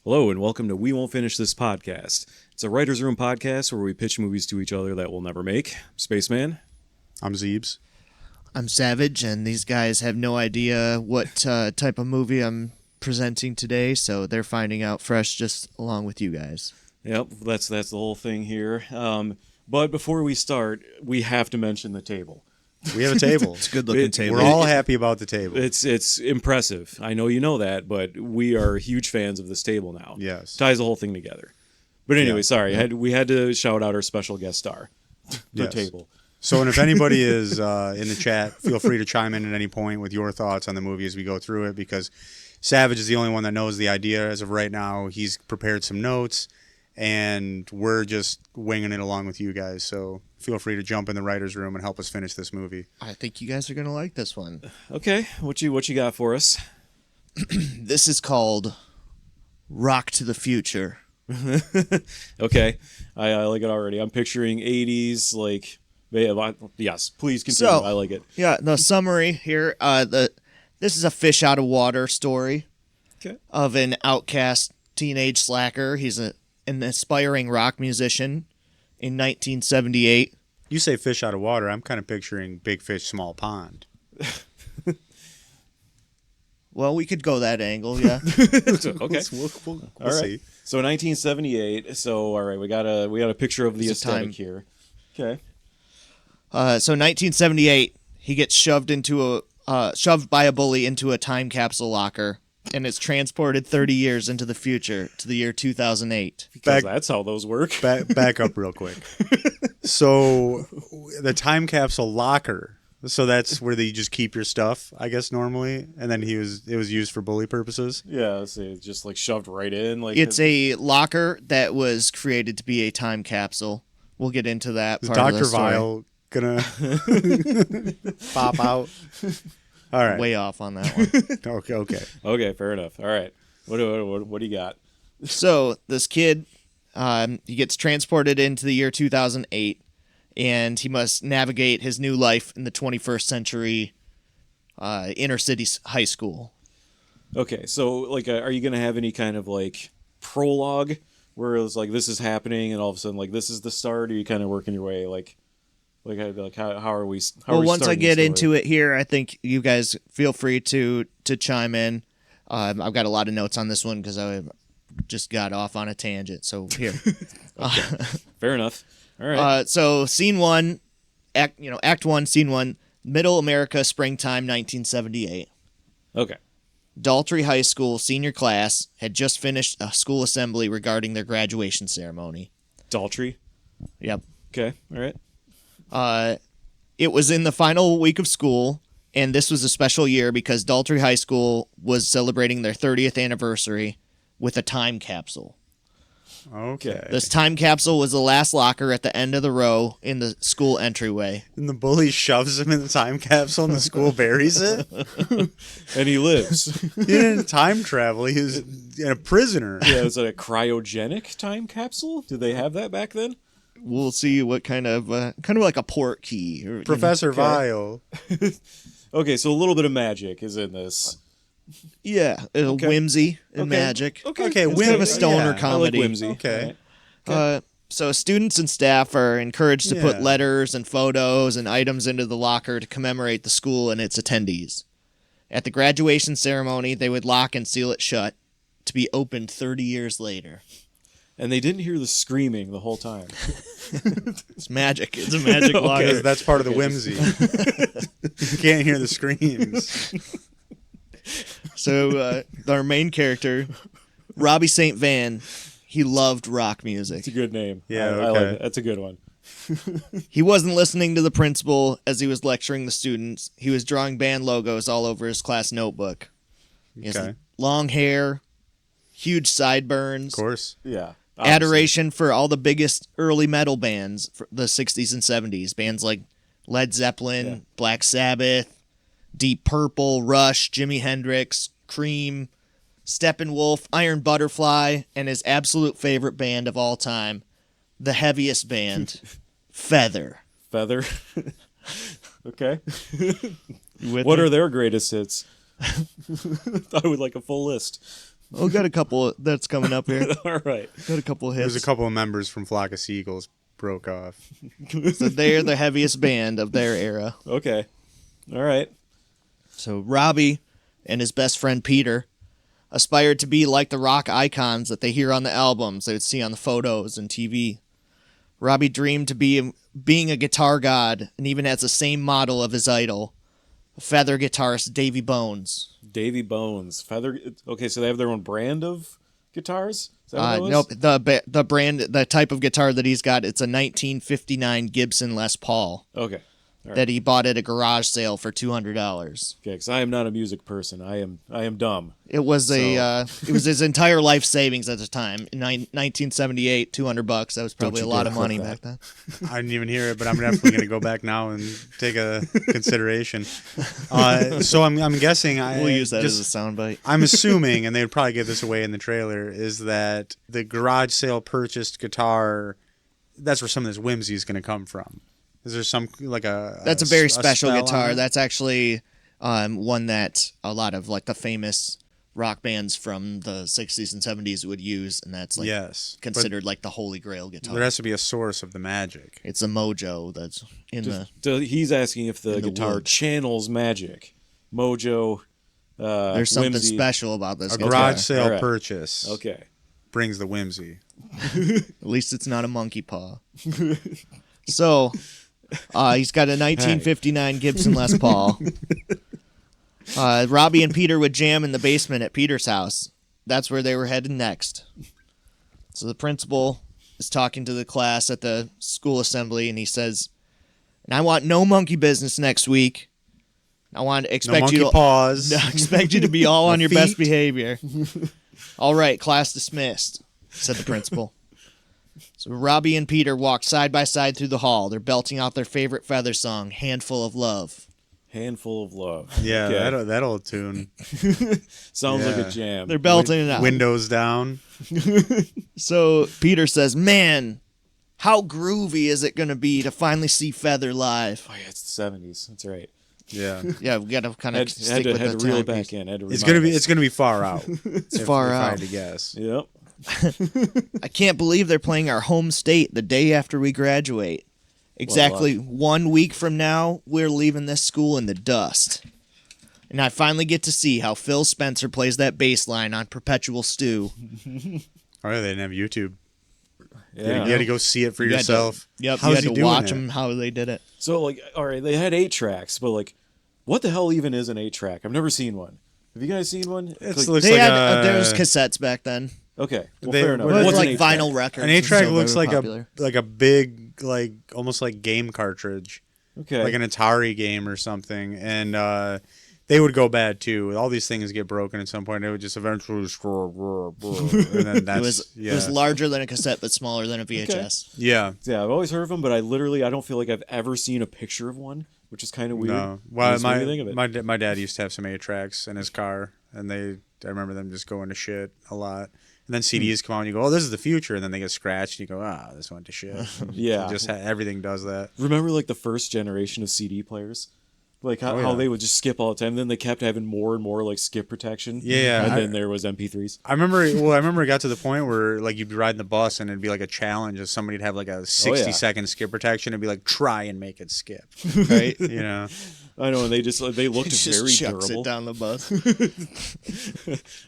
Hello and welcome to We Won't Finish This Podcast. It's a writer's room podcast where we pitch movies to each other that we'll never make. Spaceman. I'm Zeebz. I'm Savage, and these guys have no idea what type of movie I'm presenting today, so they're finding out fresh just along with you guys. Yep, that's the whole thing here. But before we start, we have to mention the table. We have a table. It's a good-looking table. We're all happy about the table. It's impressive. I know you know that, but we are huge fans of this table now. Yes. Ties the whole thing together. But anyway, Yeah. sorry, we had to shout out our special guest star, the Yes. table. So, and if anybody is in the chat, feel free to chime in at any point with your thoughts on the movie as we go through it, because Savage is the only one that knows the idea as of right now. He's prepared some notes, and we're just winging it along with you guys. So feel free to jump in the writer's room and help us finish this movie. I think you guys are going to like this one. Okay, what you got for us? This is called Rock to the Future. Okay, I like it already. I'm picturing 80s, like, yes, please continue. So, I like it. Yeah, the summary here, this is a fish out of water story Okay. of an outcast teenage slacker. He's an aspiring rock musician in 1978. You say fish out of water. I'm kind of picturing big fish, small pond. Well, we could go that angle, yeah. Okay. We'll All right. see. So 1978. So all right, we got a picture of the It's a aesthetic time. here. Okay. So 1978, he gets shoved by a bully into a time capsule locker, and is transported 30 years into the future to the year 2008. Because Back- that's how those work. Back up real quick. So the time capsule locker. So that's where you just keep your stuff, I guess, normally. And then it was used for bully purposes. Yeah, so it's just like shoved right in. Like It's a locker that was created to be a time capsule. We'll get into that Is part of Dr. the story. Vile gonna pop out? All right. Way off on that one. Okay. Okay, fair enough. All right. What do you got? So this kid, he gets transported into the year 2008, and he must navigate his new life in the 21st century inner city high school. Okay, so like, are you gonna have any kind of like prologue where it's like this is happening and all of a sudden like this is the start? Or are you kind of working your way like how are we? Well, once I get into it here, I think you guys feel free to chime in. I've got a lot of notes on this one because I just got off on a tangent. So here, Fair enough. All right. so scene one, act one, scene one, Middle America, springtime, 1978. Okay. Daltrey High School senior class had just finished a school assembly regarding their graduation ceremony. Daltrey. Yep. Okay. All right. It was in the final week of school, and this was a special year because Daltrey High School was celebrating their 30th anniversary with a time capsule. Okay. This time capsule was the last locker at the end of the row in the school entryway. And the bully shoves him in the time capsule and the school buries it? And he lives. He didn't time travel. He was a prisoner. Yeah. Is it a cryogenic time capsule? Did they have that back then? We'll see what kind of like a port key. Or, Professor Vile. Okay, so a little bit of magic is in this. Yeah, Okay. whimsy and Okay. magic. Okay, It's Kind of a good. stoner yeah, I like I comedy. like whimsy. Okay. All right. So students and staff are encouraged to put Yeah. letters and photos and items into the locker to commemorate the school and its attendees. At the graduation ceremony, they would lock and seal it shut to be opened 30 years later. And they didn't hear the screaming the whole time. It's magic. It's a magic Okay. locker. Because that's part of the whimsy. You can't hear the screams. So our main character, Robbie St. he loved rock music. It's a good name. Yeah, I okay. like it. That's a good one. He wasn't listening to the principal as he was lecturing the students. He was drawing band logos all over his class notebook. He has Okay. long hair, huge sideburns, Of course. Yeah. obviously. adoration for all the biggest early metal bands for the 60s and 70s. Bands like Led Zeppelin, Yeah. Black Sabbath, Deep Purple, Rush, Jimi Hendrix, Cream, Steppenwolf, Iron Butterfly, and his absolute favorite band of all time, the heaviest band, Feather. Feather. Okay. You with What me? are their greatest hits? Thought I would like a full list. Oh, got a couple that's coming up here. All right. Got a couple hits. There's a couple of members from Flock of Seagulls broke off. So they're the heaviest band of their era. Okay. All right. So Robbie and his best friend Peter aspired to be like the rock icons that they hear on the albums they would see on the photos and TV. Robbie dreamed to being a guitar god and even has the same model of his idol, feather guitarist Davy Bones. Davy Bones. Feather. Okay, so they have their own brand of guitars? Is that what it Nope, was? the brand, the type of guitar that he's got, it's a 1959 Gibson Les Paul Okay. All right. that he bought at a garage sale for $200. Okay, because I am not a music person. I am dumb. It was it was his entire life savings at the time. In 1978, $200. That was probably a lot of money back then. I didn't even hear it, but I'm definitely going to go back now and take a consideration. So I'm guessing We'll use that as a soundbite. I'm assuming, and they would probably give this away in the trailer, is that the garage sale purchased guitar, that's where some of this whimsy is going to come from. Is there some, like That's a very special spell on guitar. it? That's actually one that a lot of like the famous rock bands from the 60s and 70s would use, and that's like Yes, but considered like the holy grail guitar. there has to be a source of the magic. It's a mojo that's in the... He's asking if the in the guitar wood. channels magic. Mojo. There's something whimsy. special about this A guitar. garage sale All right. purchase Okay. brings the whimsy. At least it's not a monkey paw. So, he's got a 1959 Gibson Les Paul. Robbie and Peter would jam in the basement at Peter's house. That's where they were headed next. So the principal is talking to the class at the school assembly, and he says, "And I want no monkey business next week. I want to No expect monkey you to paws. expect you to be all No on your best feet. behavior." All right, class dismissed, said the principal. So Robbie and Peter walked side by side through the hall. They're belting out their favorite feather song, "Handful of Love." Handful of love. Yeah, Okay. that old tune. Sounds like Yeah. a jam. They're belting it out. Windows down. So Peter says, "Man, how groovy is it going to be to finally see Feather live?" Oh, yeah, it's the 70s. That's right. Yeah, Yeah, we got to kind of Had stick to, with had the to reel it timepiece. back in. Had to it's remind us. gonna be far out. It's far if I out. had to guess. Yep. I can't believe they're playing our home state the day after we graduate. Exactly 1 week from now, we're leaving this school in the dust. And I finally get to see how Phil Spencer plays that bass line on Perpetual Stew. Oh, yeah, they didn't have YouTube. Yeah. You had to go see it for You had to- yourself. Yep, How's you had he to doing watch it? them how they did it. So, like, all right, they had 8 tracks, but, like, what the hell even is an 8-track? I've never seen one. Have you guys seen one? It Like, looks They like had there was a, cassettes back then. okay, well, they- fair enough. what It is was What's like an 8-track? vinyl records. an 8-track so looks they were like popular. a big, like almost like game cartridge, Okay. like an Atari game or something, and they would go bad too. All these things get broken at some point. It would just eventually and then that's It was larger than a cassette but smaller than a VHS. yeah. Yeah, I've always heard of them, but I don't feel like I've ever seen a picture of one, which is kind of weird. No, well, Just when you think of it. my dad used to have some 8-tracks in his car, and I remember them just going to shit a lot. And then CDs come out, and you go, "Oh, this is the future," and then they get scratched, and you go, "Ah, this went to shit." Yeah. Everything does that. Remember, like, the first generation of CD players? Like, how, Oh, yeah. how they would just skip all the time. Then they kept having more and more, like, skip protection. Yeah, And I- then there was MP3s. I remember it got to the point where like you'd be riding the bus and it'd be like a challenge of somebody'd have like a 60-second skip protection and be like, try and make it skip. Right? You know? I know, and they looked It just very chucks durable. it down the bus.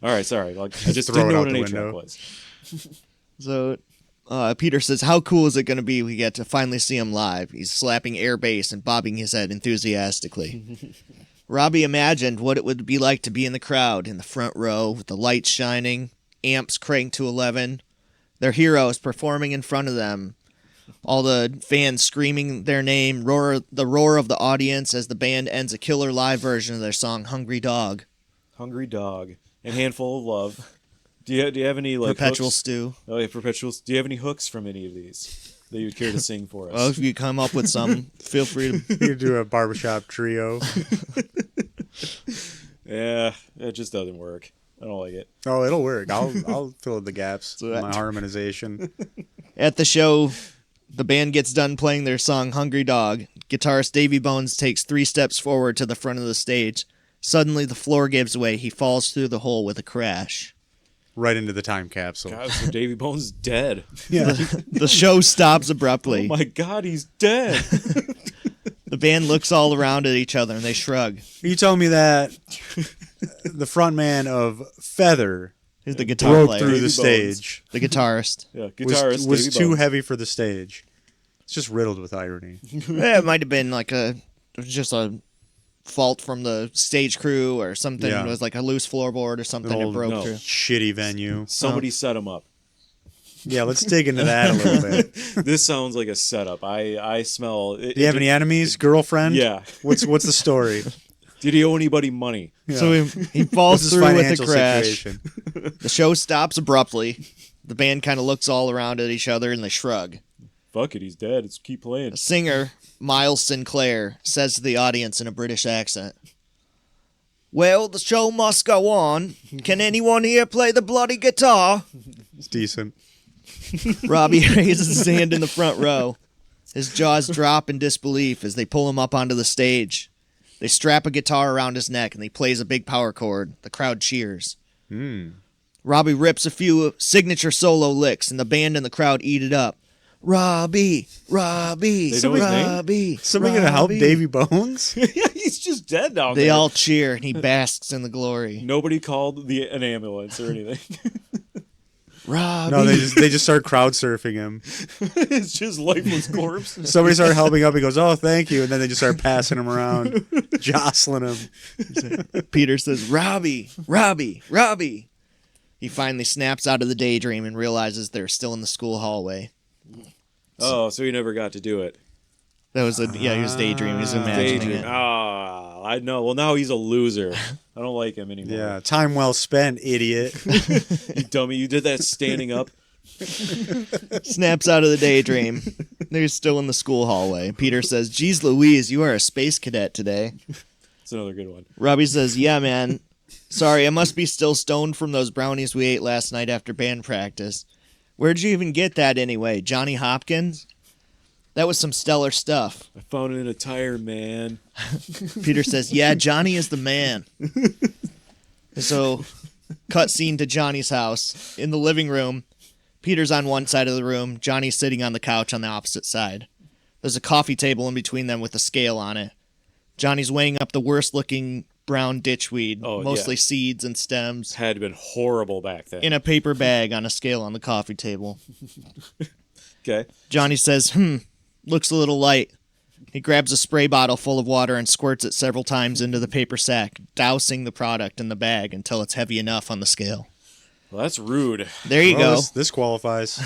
All right, sorry. Like, I just throw didn't it know out what an the 8-track window. was. So Peter says, "How cool is it going to be we get to finally see him live?" He's slapping air bass and bobbing his head enthusiastically. Robbie imagined what it would be like to be in the crowd in the front row with the lights shining, amps cranked to 11, their heroes performing in front of them, all the fans screaming their name, the roar of the audience as the band ends a killer live version of their song "Hungry Dog." Hungry Dog and Handful of Love. Do you have any, like, Perpetual hooks? Stew. Oh, yeah, Perpetual. Do you have any hooks from any of these that you'd care to sing for us? Well, if you come up with some, feel free to. You could do a barbershop trio. Yeah, it just doesn't work. I don't like it. Oh, it'll work. I'll fill in the gaps. So My harmonization. At the show, the band gets done playing their song "Hungry Dog." Guitarist Davy Bones takes 3 steps forward to the front of the stage. Suddenly, the floor gives way. He falls through the hole with a crash. Right into the time capsule. God, so Davy Bones is dead. Yeah. The show stops abruptly. Oh my God, he's dead. The band looks all around at each other and they shrug. Are you telling me that the front man of Feather He's the guitar broke player. through the Davy stage The guitarist. Yeah, guitarist was Davy too Bones. heavy for the stage? It's just riddled with irony. Yeah, it might have been like just a fault from the stage crew or something. Yeah. It was like a loose floorboard or something An that old- broke no. through. Shitty venue. Somebody set him up. Yeah, let's dig into that a little bit. This sounds like a setup. I smell. Do you have any enemies? Girlfriend? Yeah. What's the story? Did he owe anybody money? Yeah. So he falls What's his through with a financial crash. situation? The show stops abruptly. The band kind of looks all around at each other and they shrug. Fuck it, he's dead. Let's keep playing. The singer, Miles Sinclair, says to the audience in a British accent, "Well, the show must go on. Can anyone here play the bloody guitar?" It's decent. Robbie raises his hand in the front row. His jaws drop in disbelief as they pull him up onto the stage. They strap a guitar around his neck and he plays a big power chord. The crowd cheers. Robbie rips a few signature solo licks and the band and the crowd eat it up. Robbie, Robbie, They know his name? Robbie. Somebody gonna help Robbie. Davy Bones? Yeah, he's just dead down They there. all cheer and he basks in the glory. Nobody called an ambulance or anything. Robbie. No, they just start crowd surfing him. It's just lifeless corpse. Somebody started helping up. He goes, "Oh, thank you," and then they just start passing him around, jostling him. Peter says, "Robbie, Robbie, Robbie." He finally snaps out of the daydream and realizes they're still in the school hallway. Oh, so he never got to do it. He was daydreaming. He was imagining Daydream. it. Ah, I know. Well, now he's a loser. I don't like him anymore. Yeah, time well spent, idiot. You dummy. You did that standing up. Snaps out of the daydream. They're still in the school hallway. Peter says, "Geez Louise, you are a space cadet today." That's another good one. Robbie says, "Yeah, man. Sorry, I must be still stoned from those brownies we ate last night after band practice. Where'd you even get that anyway? Johnny Hopkins? That was some stellar stuff." I found it in a tire, man. Peter says, "Yeah, Johnny is the man." So, cut scene to Johnny's house. In the living room, Peter's on one side of the room. Johnny's sitting on the couch on the opposite side. There's a coffee table in between them with a scale on it. Johnny's weighing up the worst-looking brown ditchweed, mostly seeds and stems, Had been horrible back then. in a paper bag on a scale on the coffee table. Okay. Johnny says, looks a little light. He grabs a spray bottle full of water and squirts it several times into the paper sack, dousing the product in the bag until it's heavy enough on the scale. Well, that's rude. There you go. This qualifies.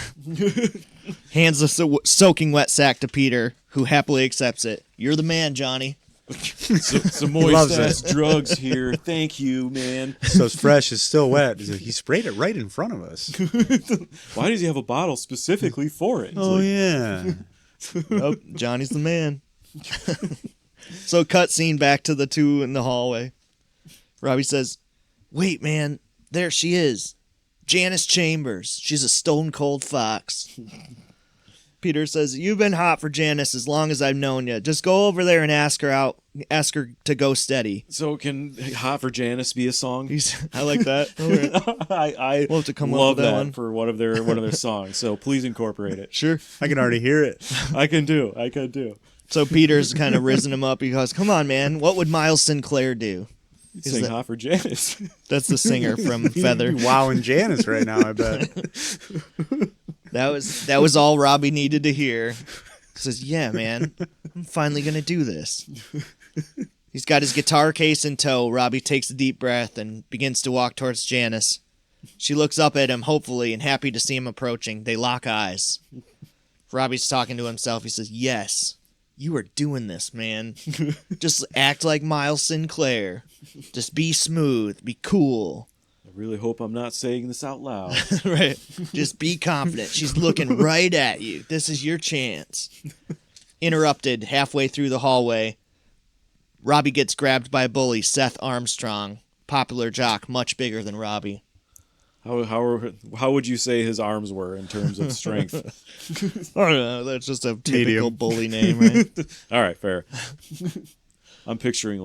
Hands the soaking wet sack to Peter, who happily accepts it. "You're the man, Johnny." Some loves moist ass drugs here. Thank you, man. So it's fresh, it's still wet. He's like, he sprayed it right in front of us. Why does he have a bottle specifically for it? It's Oh like, yeah. Nope, Johnny's the man. So cut scene back to the two in the hallway. Robbie says, "Wait, man, there she is. Janice Chambers. She's a stone cold fox." Peter says, "You've been hot for Janice as long as I've known you. Just go over there and ask her to go steady." So can "Hot for Janice" be a song? I like that. I We'll have to come up love with that that one. for one of their songs. So please incorporate it. Sure. I can already hear it. I can do. So Peter's kind of risen him up. He goes, "Come on, man. What would Miles Sinclair do?" Sing that- "Hot for Janice." That's the singer from Feather. Wowing Janice right now, I bet. That was all Robbie needed to hear. He says, "Yeah, man, I'm finally gonna do this." He's got his guitar case in tow. Robbie takes a deep breath and begins to walk towards Janice. She looks up at him, hopefully, and happy to see him approaching. They lock eyes. Robbie's talking to himself. He says, "Yes, you are doing this, man. Just act like Miles Sinclair. Just be smooth, be cool." I really hope I'm not saying this out loud. Right. Just be confident. She's looking right at you. This is your chance. Interrupted halfway through the hallway. Robbie gets grabbed by a bully, Seth Armstrong, popular jock, much bigger than Robbie. How would you say his arms were in terms of strength? I don't know. That's just a typical Medium. bully name, right? All right, fair. I'm picturing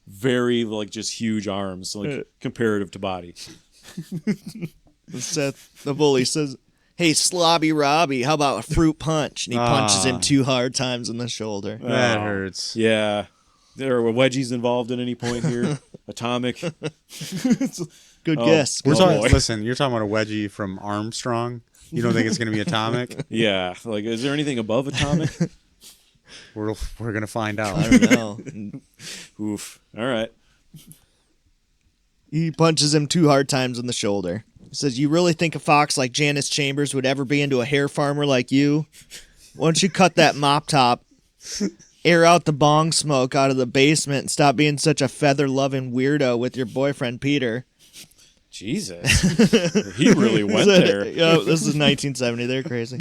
very just huge arms, comparative to body. The bully says, "Hey, Slobby Robbie, how about a fruit punch?" And he punches him 2 hard times in the shoulder. That hurts. Yeah. There were wedgies involved at any point here. Atomic. Good guess. We're Good talking. guess. Listen, you're talking about a wedgie from Armstrong. You don't think it's going to be atomic? Yeah. Like, is there anything above atomic? We're gonna find out. I don't know. Oof. All right. He punches him 2 hard times in the shoulder. He says, "You really think a fox like Janice Chambers would ever be into a hair farmer like you? Why don't you cut that mop top, air out the bong smoke out of the basement, and stop being such a feather-loving weirdo with your boyfriend, Peter?" Jesus. He really went there. Yo, this is 1970. They're crazy.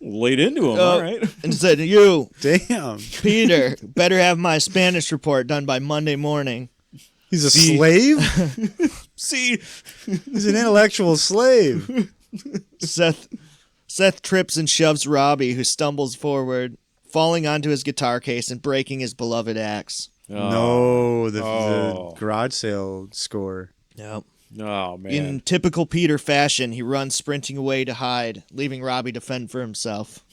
Laid into him. All right. And said, "You, Damn. Peter, better have my Spanish report done by Monday morning." He's a slave? See? He's an intellectual slave. Seth trips and shoves Robbie, who stumbles forward, falling onto his guitar case and breaking his beloved axe. No, the garage sale score. Yep. Oh, man. In typical Peter fashion, he runs sprinting away to hide, leaving Robbie to fend for himself.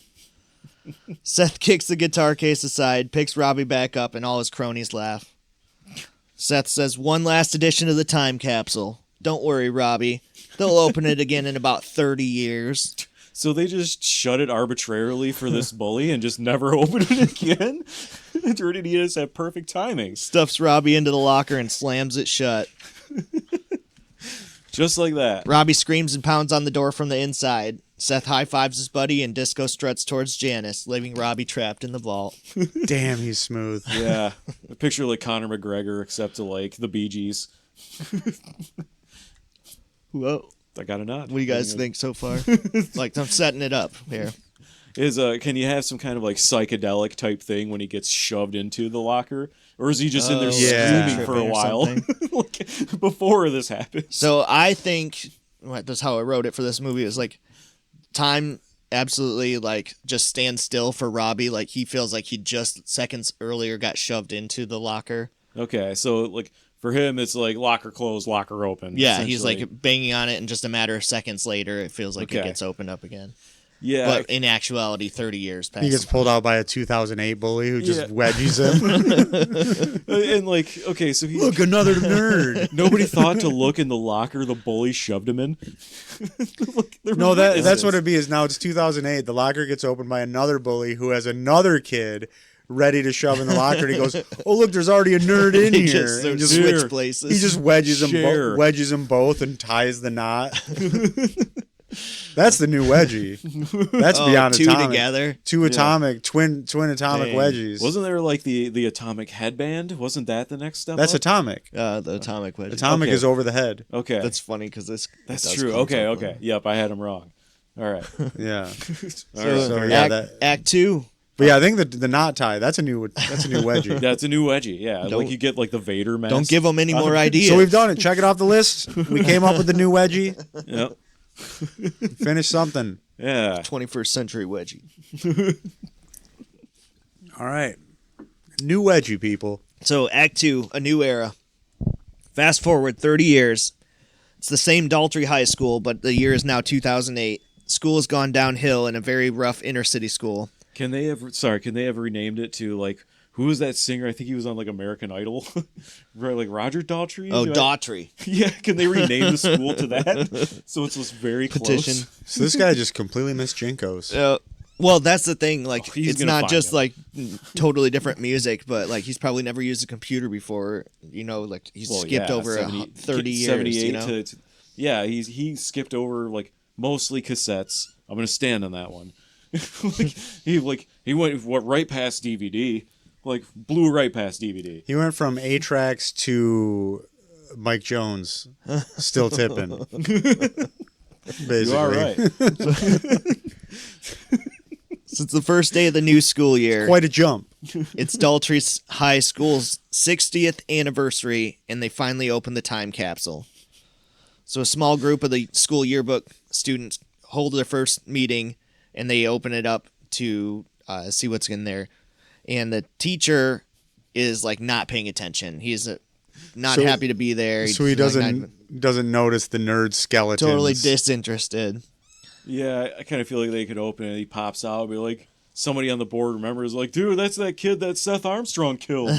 Seth kicks the guitar case aside, picks Robbie back up, and all his cronies laugh. Seth says, "One last edition of the time capsule. Don't worry, Robbie. They'll open it again in about 30 years. So they just shut it arbitrarily for this bully and just never open it again? Or did he just have perfect timing? Stuffs Robbie into the locker and slams it shut. Just like that. Robbie screams and pounds on the door from the inside. Seth high-fives his buddy and Disco struts towards Janice, leaving Robbie trapped in the vault. Damn, he's smooth. Yeah. A picture like Conor McGregor, except to like the Bee Gees. Whoa. I got a nod. What do you guys think so far? Like, I'm setting it up here. Can you have some kind of like psychedelic type thing when he gets shoved into the locker? Or is he just in there screaming for a while? Like, before this happens. So I think, that's how I wrote it for this movie, is like, time absolutely like just stands still for Robbie. Like, he feels like he just seconds earlier got shoved into the locker. Okay, so like for him it's like locker closed, locker open. Yeah, he's like banging on it, and just a matter of seconds later it feels like it gets opened up again. Yeah. But in actuality, 30 years past. He gets pulled out by a 2008 bully who just wedgies him. And like, okay, so he's... Look, another nerd. Nobody thought to look in the locker the bully shoved him in? No, that's what it'd be, is now it's 2008. The locker gets opened by another bully who has another kid ready to shove in the locker, and he goes, "Oh, look, there's already a nerd in here." They just switch places. He just wedges them both and ties the knot. That's the new wedgie. That's beyond two atomic. Together. Two atomic, twin atomic wedgies. Wasn't there like the atomic headband? Wasn't that the next step? That's up? atomic. The atomic wedgie. Atomic is over the head. Okay. That's funny because that's true. Okay. Yep, I had him wrong. All right. Yeah. So yeah, Act 2. But yeah, I think the knot tie, that's a new wedgie. That's a new wedgie. Yeah, like you get like the Vader mask. Don't give them any more ideas. So we've done it. Check it off the list. We came up with the new wedgie. Yep. Finish something. Yeah. 21st century wedgie. All right. New wedgie, people. So Act 2, a new era. Fast forward 30 years. It's the same Daltrey High School, but the year is now 2008. School has gone downhill in a very rough inner city school. Can they have renamed it to like, who was that singer? I think he was on like American Idol. Right, like Roger Daltrey? Oh, Daughtry. Yeah, can they rename the school to that? So it's just very Petition. close. So this guy just completely missed Jinkos. Well, that's the thing. Like, it's not just him. like totally different music, but like he's probably never used a computer before. You know, like he's skipped over 30 years. 78 you know? Yeah, he skipped over like mostly cassettes. I'm gonna stand on that one. he went right past DVD, like blew right past DVD. He went from A-Tracks to Mike Jones, still tipping. Basically. You are right. So it's the first day of the new school year. Quite a jump. It's Daltrey High School's 60th anniversary, and they finally open the time capsule. So a small group of the school yearbook students hold their first meeting, and they open it up to see what's in there. And the teacher is like not paying attention. He's not So- happy to be there. So he He's, like, doesn't notice the nerd skeletons. totally disinterested. Yeah, I kind of feel like they could open it and he pops out and be like, somebody on the board remembers, like, dude, that's that kid that Seth Armstrong killed.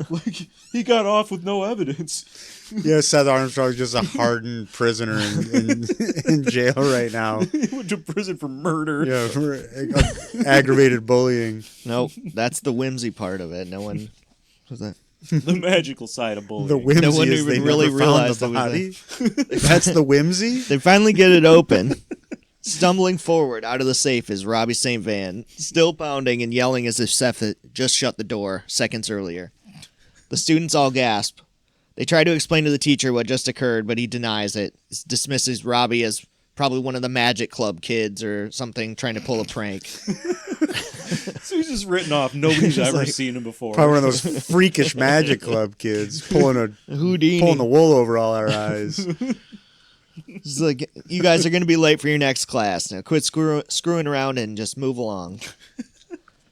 Like, he got off with no evidence. Yeah, Seth Armstrong's just a hardened prisoner in jail right now. He went to prison for murder. Yeah, for aggravated bullying. Nope, that's the whimsy part of it. No one was that. The magical side of bullying. The whimsy No one is even they really never realized found it the body. That's the whimsy? They finally get it open. Stumbling forward out of the safe is Robbie St. Van, still pounding and yelling as if Seth had just shut the door seconds earlier. The students all gasp. They try to explain to the teacher what just occurred, but he denies it. He dismisses Robbie as probably one of the Magic Club kids or something trying to pull a prank. So he's just written off. Nobody's ever like- seen him before. Probably one of those freakish Magic Club kids pulling Houdini. the wool over all our eyes. It's like, you guys are going to be late for your next class. Now quit screwing around and just move along.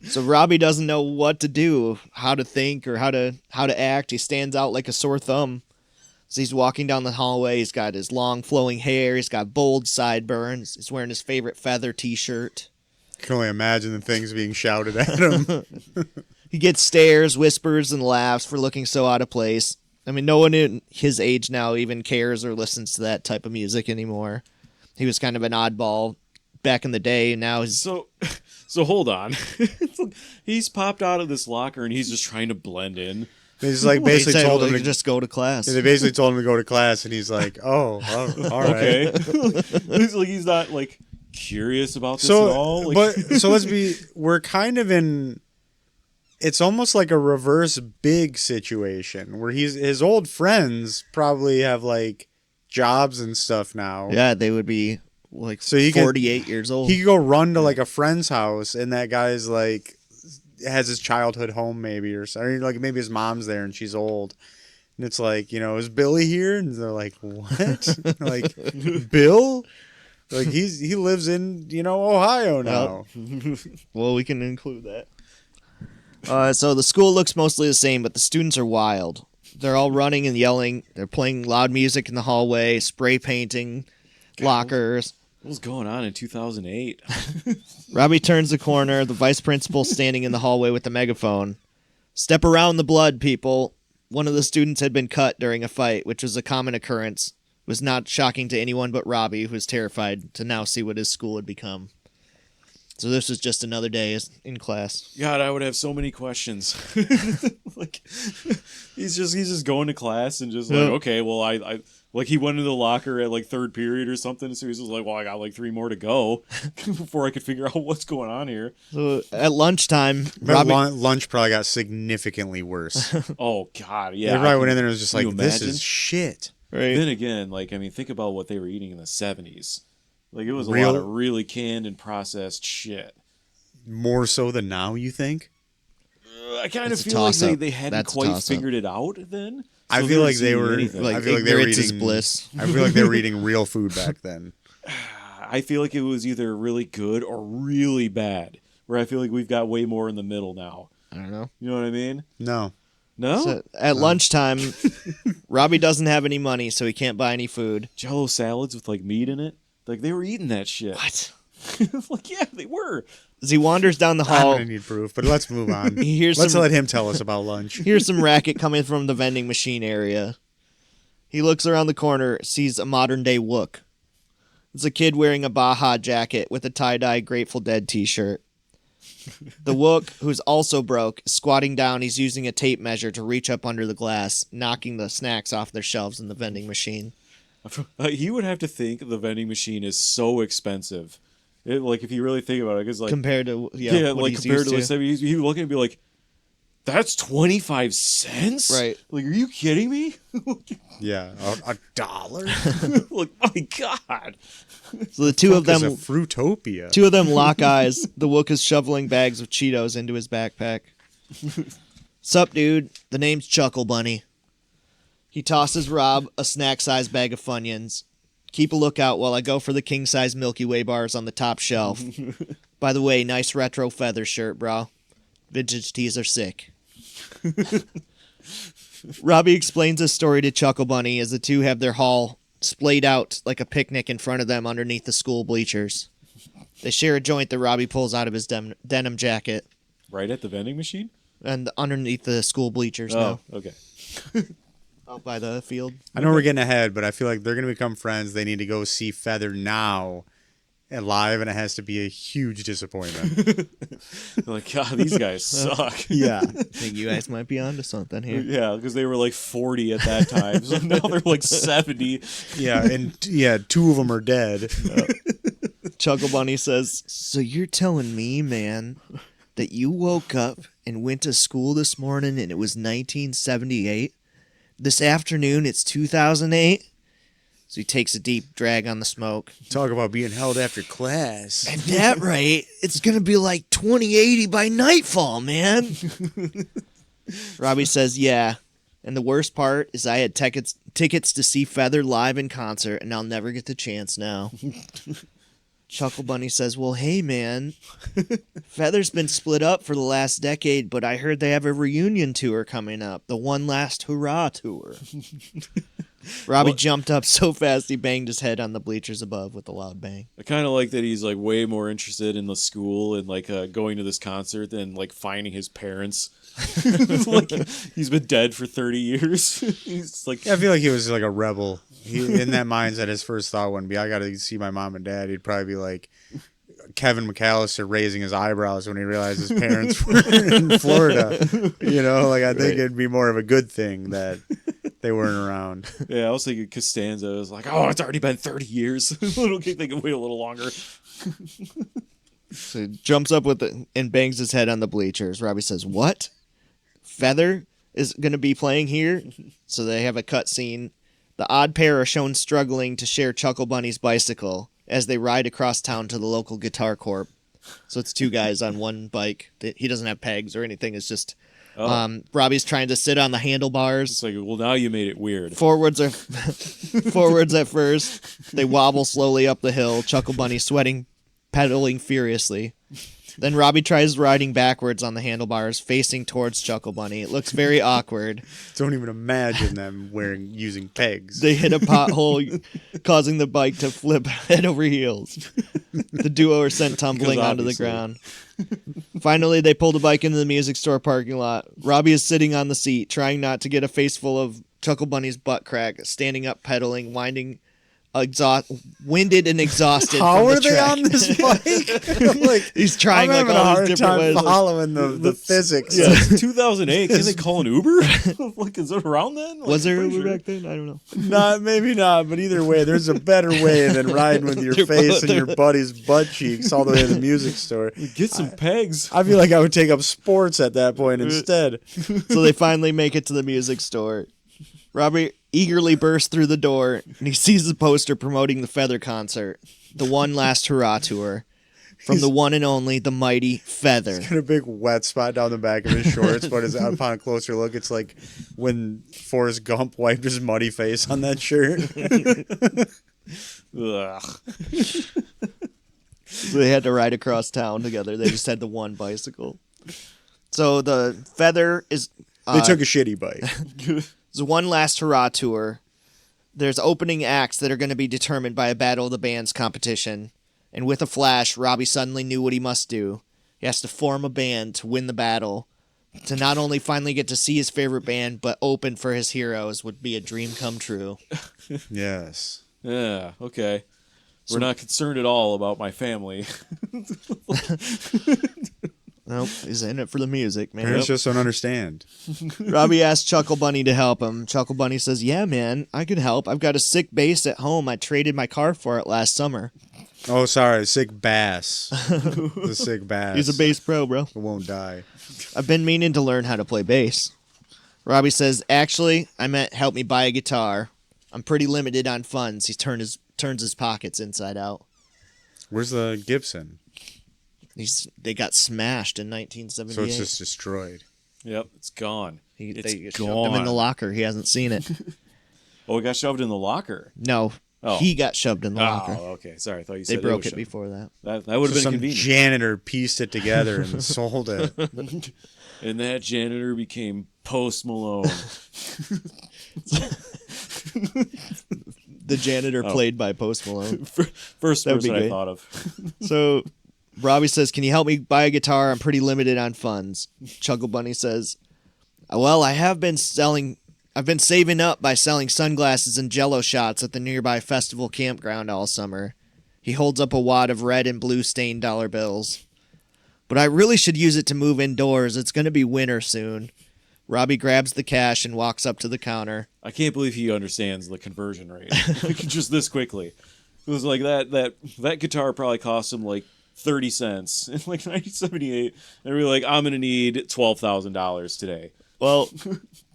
So Robbie doesn't know what to do, how to think, or how to act. He stands out like a sore thumb. So he's walking down the hallway. He's got his long flowing hair. He's got bold sideburns. He's wearing his favorite feather t-shirt. Can only imagine the things being shouted at him. He gets stares, whispers, and laughs for looking so out of place. I mean, no one in his age now even cares or listens to that type of music anymore. He was kind of an oddball back in the day. Now he's So hold on. He's popped out of this locker and he's just trying to blend in. They just like basically told him to just go to class. Yeah, they basically told him to go to class, and he's like, "Oh, all right." Okay. He's not like curious about this at all. Like, We're kind of in. It's almost like a reverse Big situation where his old friends probably have like jobs and stuff now. Yeah, they would be like So he 48 years old. He could go run to like a friend's house, and that guy's like has his childhood home maybe or something. Like maybe his mom's there and she's old, and it's like, is Billy here? And they're like, what? Like Bill? Like he lives in Ohio now. Well, we can include that. So the school looks mostly the same, but the students are wild. They're all running and yelling. They're playing loud music in the hallway, spray painting, lockers. what was going on in 2008? Robbie turns the corner. The vice principal standing in the hallway with the megaphone. Step around the blood, people. One of the students had been cut during a fight, which was a common occurrence. It was not shocking to anyone but Robbie, who was terrified to now see what his school had become. So this was just another day in class. God, I would have so many questions. Like, he's just going to class and just like, Yeah. okay, well, I like he went into the locker at like third period or something, so he's just like, well, I got like 3 more to go before I could figure out what's going on here. So at lunchtime, But Robbie... lunch probably got significantly worse. Oh God, They yeah. probably went in there and was just Can like, you this imagine? is shit. Right. Then again, like, I mean, think about what they were eating in the 70s. Like, it was a Real- lot of really canned and processed shit. More so than now, you think? I kind of That's a feel like toss-up. they hadn't That's a quite toss-up. figured it out then. I So feel they like they eating were anything. Like, I feel like they were ignorance is eating bliss. I feel like they were eating real food back then. I feel like it was either really good or really bad. Where I feel like we've got way more in the middle now. I don't know. You know what I mean? No. No? So at lunchtime, Robbie doesn't have any money, so he can't buy any food. Jello salads with like meat in it? Like they were eating that shit. What? Like, yeah, they were. As he wanders down the I'm hall, gonna need proof, but let's move on. he hears Let's some let him tell us about lunch. hears some racket coming from the vending machine area. He looks around the corner, sees a modern-day Wook. It's a kid wearing a Baja jacket with a tie-dye Grateful Dead t-shirt. The Wook, who's also broke, is squatting down. He's using a tape measure to reach up under the glass, knocking the snacks off their shelves in the vending machine. He would have to think the vending machine is so expensive. Like, if you really think about it, because like Compared to what like he's compared used to the 70s, he would look and be like, "That's 25 cents." Right. Like, are you kidding me? Yeah, a dollar. Like, my God. So the two of It's them a Fruitopia. Two of them lock eyes. The Wook is shoveling bags of Cheetos into his backpack. Sup, dude? The name's Chuckle Bunny. He tosses Rob a snack-sized bag of Funyuns. Keep a lookout while I go for the king-size Milky Way bars on the top shelf. By the way, nice retro feather shirt, bro. Vintage tees are sick. Robbie explains his story to Chuckle Bunny as the two have their haul splayed out like a picnic in front of them underneath the school bleachers. They share a joint that Robbie pulls out of his denim jacket. Right at the vending machine? And underneath the school bleachers Oh, now. okay. Out by the field. I know we're getting ahead, but I feel like they're going to become friends. They need to go see Feather now and live, and it has to be a huge disappointment. Like, God, these guys suck. Yeah. I think you guys might be onto something here. Yeah, because they were like 40 at that time. So now they're like 70. Yeah, and two of them are dead. Chuckle Bunny says, "So you're telling me, man, that you woke up and went to school this morning and it was 1978? This afternoon it's 2008? So he takes a deep drag on the smoke. Talk about being held after class. At that rate, it's going to be like 2080 by nightfall, man. Robbie says, yeah. And the worst part is I had tickets to see Feather live in concert, and I'll never get the chance now. Chuckle Bunny says, well, hey, man. Feather's been split up for the last decade, but I heard they have a reunion tour coming up. The One Last Hurrah tour. Robbie jumped up so fast he banged his head on the bleachers above with a loud bang. I kind of like that he's like way more interested in the school and like going to this concert than like finding his parents. Like he's been dead for 30 years. He's like, Yeah, I feel like he was like a rebel. In that mindset, his first thought wouldn't be, I got to see my mom and dad. He'd probably be like Kevin McAllister raising his eyebrows when he realized his parents were in Florida. You know, like I think it'd be more of a good thing that they weren't around. yeah, I was thinking Costanza was like, oh, it's already been 30 years. They can wait a little longer. So he jumps up with it and bangs his head on the bleachers. Robbie says, what? Feather is going to be playing here? So they have a cut scene. The odd pair are shown struggling to share Chuckle Bunny's bicycle as they ride across town to the local guitar corp. So it's two guys on one bike. He doesn't have pegs or anything. It's just Robbie's trying to sit on the handlebars. It's like, well, now you made it weird. Forwards at first. They wobble slowly up the hill. Chuckle Bunny sweating, pedaling furiously. Then Robbie tries riding backwards on the handlebars, facing towards Chuckle Bunny. It looks very awkward. Don't even imagine them using pegs. They hit a pothole, causing the bike to flip head over heels. The duo are sent tumbling onto the ground. Finally, they pull the bike into the music store parking lot. Robbie is sitting on the seat, trying not to get a face full of Chuckle Bunny's butt crack, standing up, pedaling, winded and exhausted. How from are the they track. on this bike? Like, He's trying I'm like having all a these hard different time ways. following the physics. Yeah, it's 2008. Can they call an Uber? Like, is it around then? Like, Was there I'm pretty Uber sure. back then? I don't know. Maybe not, but either way, there's a better way than riding with your face and your buddy's butt cheeks all the way to the music store. Get some pegs. I feel like I would take up sports at that point instead. So they finally make it to the music store. Robbie eagerly bursts through the door, and he sees the poster promoting the Feather concert, the One Last Hurrah tour, from the one and only, the mighty Feather. Got a big wet spot down the back of his shorts, but upon a closer look, it's like when Forrest Gump wiped his muddy face on that shirt. Ugh. So they had to ride across town together. They just had the one bicycle. So the Feather is... They took a shitty bike. The One Last Hurrah tour. There's opening acts that are going to be determined by a Battle of the Bands competition. And with a flash, Robbie suddenly knew what he must do. He has to form a band to win the battle. To not only finally get to see his favorite band, but open for his heroes would be a dream come true. Yes. Yeah, okay. We're not concerned at all about my family. Nope, he's in it for the music, man. Parents just don't understand. Robbie asked Chuckle Bunny to help him. Chuckle Bunny says, yeah, man, I could help. I've got a sick bass at home. I traded my car for it last summer. Oh, sorry. Sick bass. The sick bass. He's a bass pro, bro. It won't die. I've been meaning to learn how to play bass. Robbie says, actually, I meant help me buy a guitar. I'm pretty limited on funds. He turns his pockets inside out. Where's the Gibson? They got smashed in 1978. So it's just destroyed. Yep, it's gone. They It's shoved him in the gone. locker. He hasn't seen it. Oh, it got shoved in the locker. No, Oh. he got shoved in the locker. Oh, okay. Sorry, I thought you They said broke was it shoved. before that. That would have So been some convenient. janitor pieced it together and sold it. And that janitor became Post Malone. The janitor played by Post Malone. First That'd be person I great. thought of. So Robbie says, "Can you help me buy a guitar? I'm pretty limited on funds." Chuckle Bunny says, "Well, I've been saving up by selling sunglasses and jello shots at the nearby festival campground all summer." He holds up a wad of red and blue stained dollar bills. "But I really should use it to move indoors. It's going to be winter soon." Robbie grabs the cash and walks up to the counter. I can't believe he understands the conversion rate just this quickly. It was like that guitar probably cost him like 30 cents in like 1978. And we were like, I'm going to need $12,000 today. Well,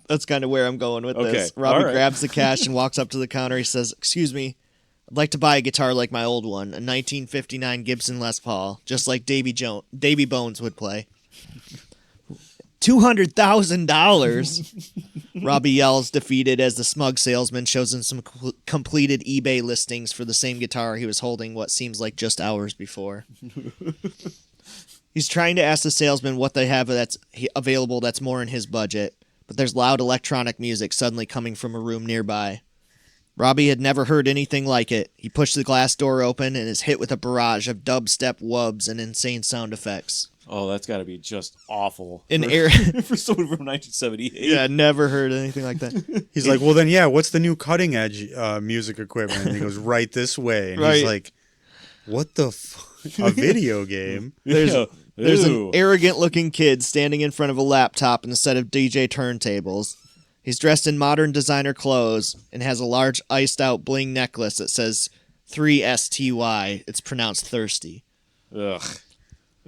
that's kind of where I'm going with this. Okay. Robbie All right. grabs the cash and walks up to the counter. He says, "Excuse me, I'd like to buy a guitar like my old one, a 1959 Gibson Les Paul, just like Davy Bones would play." $200,000. Robbie yells, defeated, as the smug salesman shows him some completed eBay listings for the same guitar he was holding what seems like just hours before. He's trying to ask the salesman what they have that's available that's more in his budget, but there's loud electronic music suddenly coming from a room nearby. Robbie had never heard anything like it. He pushed the glass door open and is hit with a barrage of dubstep wubs and insane sound effects. Oh, that's got to be just awful. In for, air- for someone from 1978. Yeah, never heard anything like that. He's like, well, then, yeah, what's the new cutting edge music equipment? And he goes, right this way. And Right. he's like, what the a video game? There's Ooh. an arrogant-looking kid standing in front of a laptop and a set of DJ turntables. He's dressed in modern designer clothes and has a large iced-out bling necklace that says 3STY. It's pronounced thirsty. Ugh.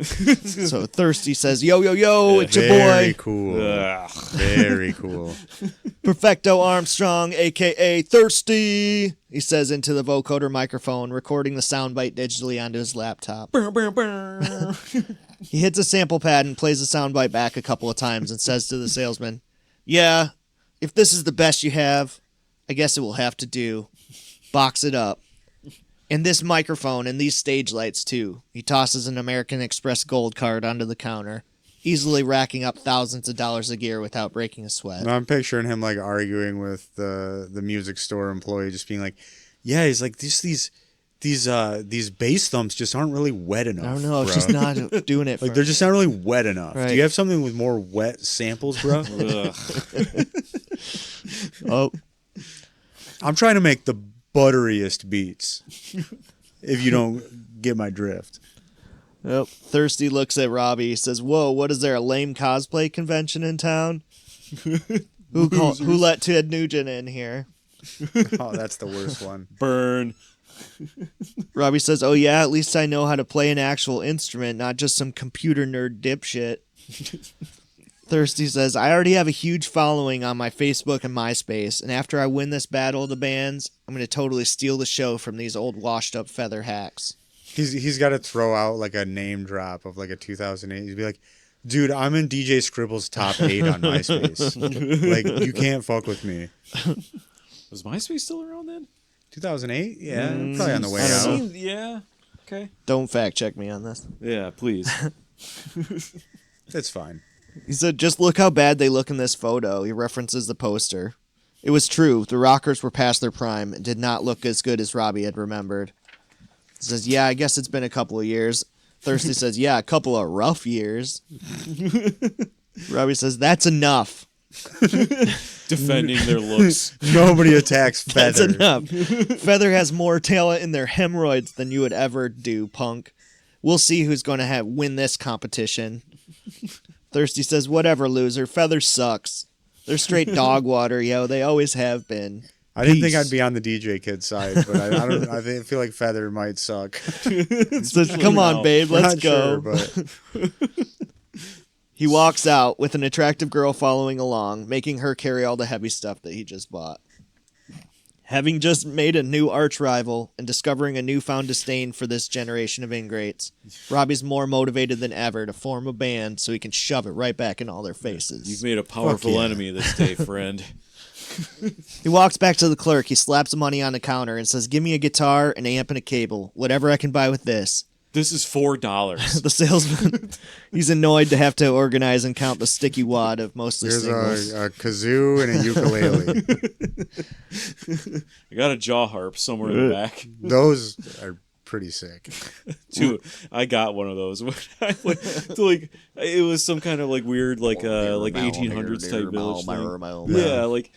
So Thirsty says, "Yo, yo, yo, it's your Very boy, cool. Ugh. Very cool. Perfecto Armstrong, a.k.a. Thirsty," he says into the vocoder microphone, recording the soundbite digitally onto his laptop. Brr, brr, brr. He hits a sample pad and plays the soundbite back a couple of times and says to the salesman, "Yeah, if this is the best you have, I guess it will have to do. Box it up. And this microphone and these stage lights, too." He tosses an American Express gold card onto the counter, easily racking up thousands of dollars a year without breaking a sweat. And I'm picturing him like arguing with the music store employee, just being like, yeah, he's like, these bass thumps just aren't really wet enough. I don't know, bro. she's not doing it for Like, they're just not really wet enough. Right. Do you have something with more wet samples, bro? Ugh. Oh, I'm trying to make the butteriest beats, if you don't get my drift. Yep. Thirsty looks at Robbie. He says, "Whoa, what is there, a lame cosplay convention in town? Who let Ted Nugent in here?" Oh, that's the worst one. Burn. Robbie says, "Oh yeah, at least I know how to play an actual instrument, not just some computer nerd dipshit." Thirsty says, "I already have a huge following on my Facebook and MySpace, and after I win this battle of the bands, I'm going to totally steal the show from these old washed-up feather hacks." He's got to throw out like a name drop of like a 2008. He'd be like, dude, I'm in DJ Scribble's top 8 on MySpace. Like, you can't fuck with me. Was MySpace still around then? 2008? Yeah, probably on the way I don't out. know. Yeah. Okay. Don't fact check me on this. Yeah, please. It's fine. He said, "Just look how bad they look in this photo." He references the poster. It was true. The rockers were past their prime and did not look as good as Robbie had remembered. He says, "Yeah, I guess it's been a couple of years." Thirsty says, "Yeah, a couple of rough years." Robbie says, "That's enough. Defending their looks. Nobody attacks That's Feather. enough. Feather has more talent in their hemorrhoids than you would ever do, punk. We'll see who's going to win this competition." Thirsty says, "Whatever, loser. Feather sucks. They're straight dog water, yo. They always have been." I didn't think Peace. I'd be on the DJ kid side, but I feel like Feather might suck. Says, "Come on, babe. Let's Not go." Sure, but He walks out with an attractive girl following along, making her carry all the heavy stuff that he just bought. Having just made a new arch rival and discovering a newfound disdain for this generation of ingrates, Robbie's more motivated than ever to form a band so he can shove it right back in all their faces. You've made a powerful yeah. enemy this day, friend. He walks back to the clerk, he slaps the money on the counter and says, "Give me a guitar, an amp, and a cable, whatever I can buy with this." This is $4. The salesman, he's annoyed to have to organize and count the sticky wad of mostly There's singles. a kazoo and a ukulele. I got a jaw harp somewhere in the back. Those are pretty sick. Dude, I got one of those. I went to, like, it was some kind of like weird like 1800s type village thing. Yeah, like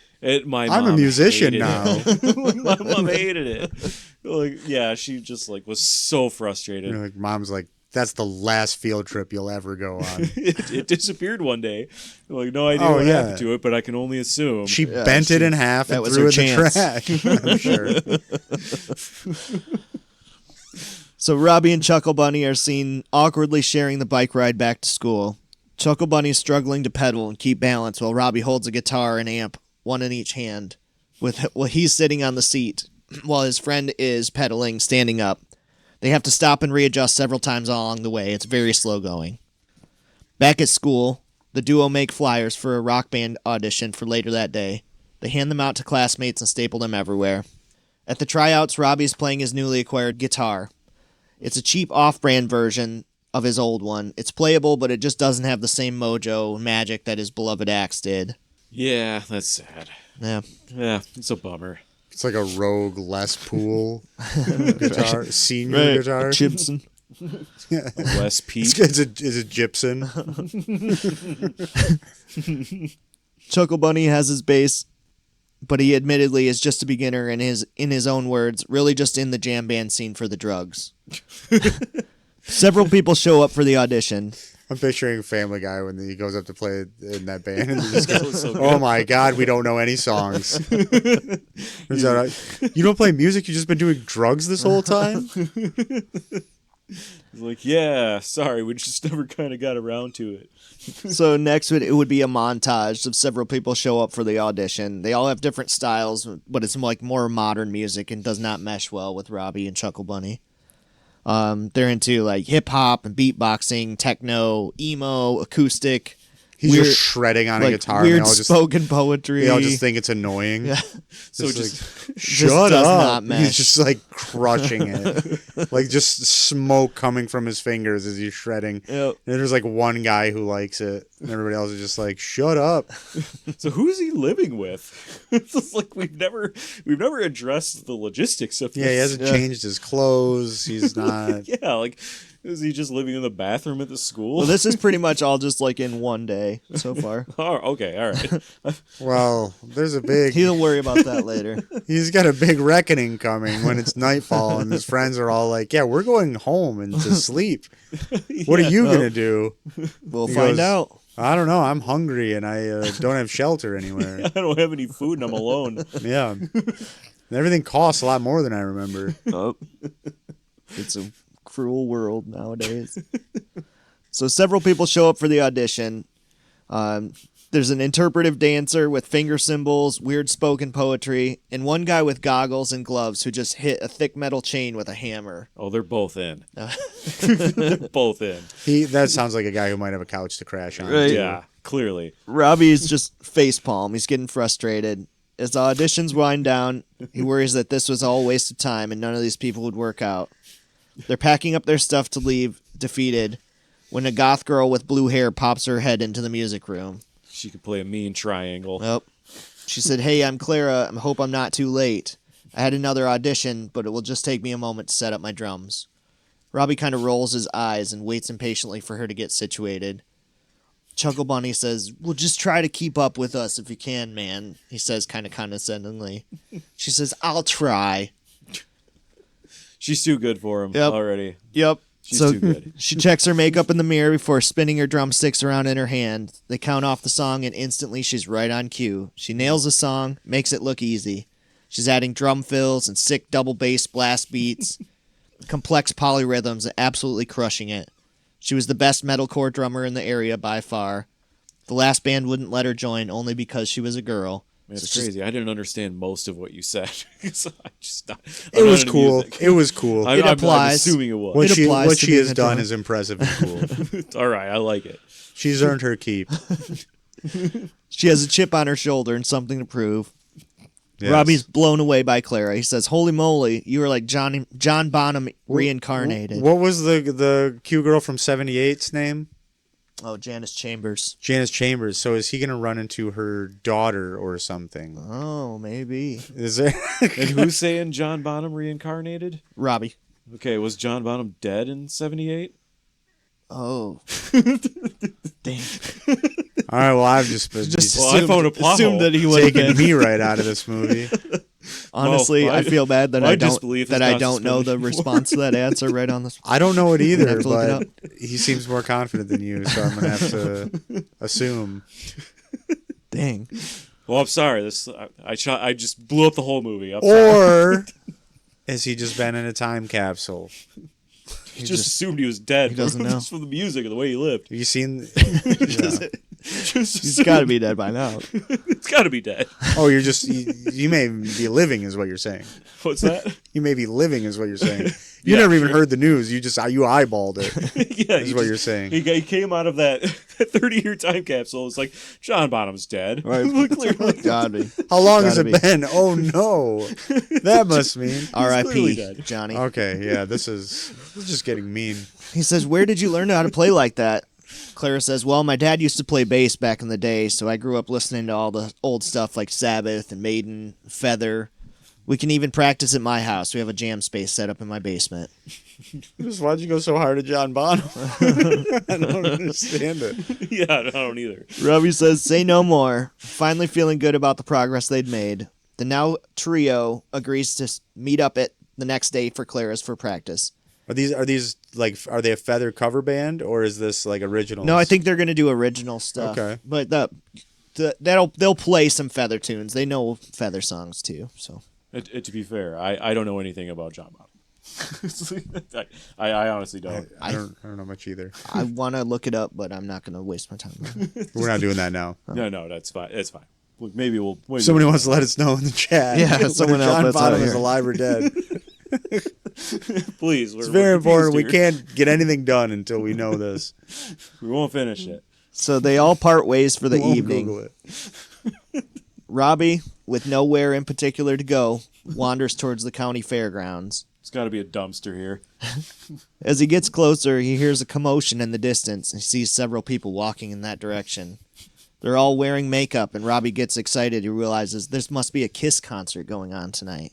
my mom I'm a musician hated now. it. My mom hated it. Like, yeah, she just like was so frustrated. Like mom's like, that's the last field trip you'll ever go on. It disappeared one day. Like, no idea Oh, what yeah. happened to it, but I can only assume. She bent it in half that and was threw her it in chance. the trash. I'm sure. So Robbie and Chuckle Bunny are seen awkwardly sharing the bike ride back to school. Chuckle Bunny is struggling to pedal and keep balance while Robbie holds a guitar and amp, one in each hand. While he's sitting on the seat, while his friend is pedaling, standing up. They have to stop and readjust several times along the way. It's very slow going. Back at school, the duo make flyers for a rock band audition for later that day. They hand them out to classmates and staple them everywhere. At the tryouts, Robbie's playing his newly acquired guitar. It's a cheap off-brand version of his old one. It's playable, but it just doesn't have the same mojo and magic that his beloved axe did. Yeah, that's sad. Yeah. Yeah, it's a bummer. It's like a rogue Les Paul guitar, senior guitar. Gibson. Les Pete. It's a Gibson. Chuckle Bunny has his bass, but he admittedly is just a beginner and is, in his own words, really just in the jam band scene for the drugs. Several people show up for the audition. I'm picturing Family Guy when he goes up to play in that band. And he just That goes, was so good. oh my God, we don't know any songs. Turns out, you don't play music? You've just been doing drugs this whole time? He's like, yeah, sorry, we just never kind of got around to it. So next it would be a montage of several people show up for the audition. They all have different styles, but it's like more modern music and does not mesh well with Robbie and Chuckle Bunny. They're into like hip hop and beatboxing, techno, emo, acoustic. He's weird, just shredding on a like guitar. weird And they all just, spoken poetry. they all just think it's annoying. Yeah. So just Shut does up. not mesh. He's just like crushing it. Like just smoke coming from his fingers as he's shredding. Yep. And there's like one guy who likes it. And everybody else is just like, shut up. so who's he living with? It's just like we've never addressed the logistics of this. Yeah, he hasn't changed his clothes. He's not. Yeah, like, is he just living in the bathroom at the school? Well, this is pretty much all just like in one day so far. Oh, okay, all right. Well, there's a big. He'll worry about that later. He's got a big reckoning coming when it's nightfall and his friends are all like, yeah, we're going home and to sleep. What are you going to do? We'll He find goes, out. I don't know. I'm hungry and I don't have shelter anywhere. I don't have any food and I'm alone. Yeah. And everything costs a lot more than I remember. Oh. It's a cruel world nowadays. So several people show up for the audition. There's an interpretive dancer with finger cymbals, weird spoken poetry, and one guy with goggles and gloves who just hit a thick metal chain with a hammer. Oh, they're both in. They're both in. That sounds like a guy who might have a couch to crash on. Right. Yeah, clearly. Robbie's just facepalm. He's getting frustrated. As the auditions wind down, he worries that this was all a waste of time and none of these people would work out. They're packing up their stuff to leave, defeated, when a goth girl with blue hair pops her head into the music room. She could play a mean triangle. Nope. She said, "Hey, I'm Clara. I hope I'm not too late. I had another audition, but it will just take me a moment to set up my drums." Robbie kind of rolls his eyes and waits impatiently for her to get situated. Chuckle Bunny says, "Well, just try to keep up with us if you can, man," he says kind of condescendingly. She says, "I'll try." She's too good for him Yep. already. Yep. She's So too good. she checks her makeup in the mirror before spinning her drumsticks around in her hand. They count off the song, and instantly she's right on cue. She nails the song, makes it look easy. She's adding drum fills and sick double bass blast beats, complex polyrhythms, and absolutely crushing it. She was the best metalcore drummer in the area by far. The last band wouldn't let her join only because she was a girl. Man, it's So she's- crazy. I didn't understand most of what you said. So It was cool. It was cool. It I'm applies. assuming it was. What It she applies what to she being has a done drummer. is impressive and cool. All right, I like it. She's earned her keep. She has a chip on her shoulder and something to prove. Yes. Robbie's blown away by Clara. He says, "Holy moly, you were like John Bonham reincarnated." What was the cute girl from 78's name? Oh, Janice Chambers. Janice Chambers. So is he going to run into her daughter or something? Oh, maybe. Is there? And who's saying John Bonham reincarnated? Robbie. Okay, was John Bonham dead in 78? Oh. Dang. All right, well, I've just been I found a plot assumed hole. that he would have taking been. me right out of this movie. Honestly, Well, I feel bad that my I don't disbelief that is I not don't know the suspended response to that answer right on this. I don't know it have either, to look it but he seems more confident than you, so I'm going to have to assume. Dang. Well, I'm sorry. I just blew up the whole movie. I'm sorry. Or has he just been in a time capsule? He just assumed he was dead. he doesn't know. Just from the music and the way he lived. Have you seen? He's got to be dead by now. It's got to be dead. Oh, you may be living, is what you're saying. What's that? You may be living, is what you're saying. You never even heard the news. You eyeballed it. Yeah, Is what you're saying. He came out of that 30-year time capsule. It's like, John Bonham's dead. Right. Clearly. Gotta be. How long has Gotta it be. been? Oh no, that must mean. clearly R.I.P. dead. Johnny. Okay, yeah, this is just getting mean. He says, "Where did you learn how to play like that?" Clara says, "Well, my dad used to play bass back in the day, so I grew up listening to all the old stuff like Sabbath and Maiden, Feather. We can even practice at my house. We have a jam space set up in my basement." Just why'd you go so hard at John Bonham? I don't understand it. Yeah, I don't either. Robbie says, "Say no more." Finally feeling good about the progress they'd made, the now trio agrees to meet up at the next day for Clara's for practice. Are these like are they a Feather cover band or is this like original? No, I think they're going to do original stuff. Okay. But they'll play some Feather tunes. They know Feather songs too, so. To be fair, I don't know anything about John Bonham. I honestly don't. I don't know much either. I want to look it up, but I'm not going to waste my time. We're not doing that now. No, that's fine. It's fine. Look, maybe Somebody wants to let us know in the chat. Yeah, whether someone else John that's Bonham out is here. alive or dead. Please. It's very important. We can't get anything done until we know this. We won't finish it. So they all part ways for the We won't evening. Google it. Robbie, with nowhere in particular to go, wanders towards the county fairgrounds. It's got to be a dumpster here. As he gets closer, he hears a commotion in the distance and sees several people walking in that direction. They're all wearing makeup, and Robbie gets excited. He realizes there must be a Kiss concert going on tonight.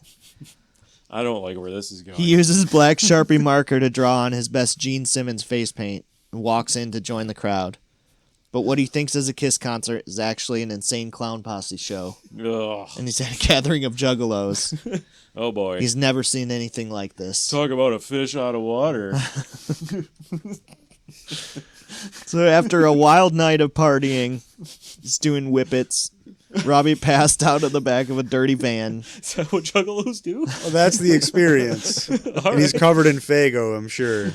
I don't like where this is going. He uses black Sharpie marker to draw on his best Gene Simmons face paint and walks in to join the crowd. But what he thinks is a Kiss concert is actually an insane clown posse show. Ugh. And he's at a gathering of juggalos. Oh boy. He's never seen anything like this. Talk about a fish out of water. So after a wild night of partying, he's doing whippets. Robbie passed out of the back of a dirty van. Is that what juggalos do? Well, that's the experience. And he's covered in Faygo, I'm sure.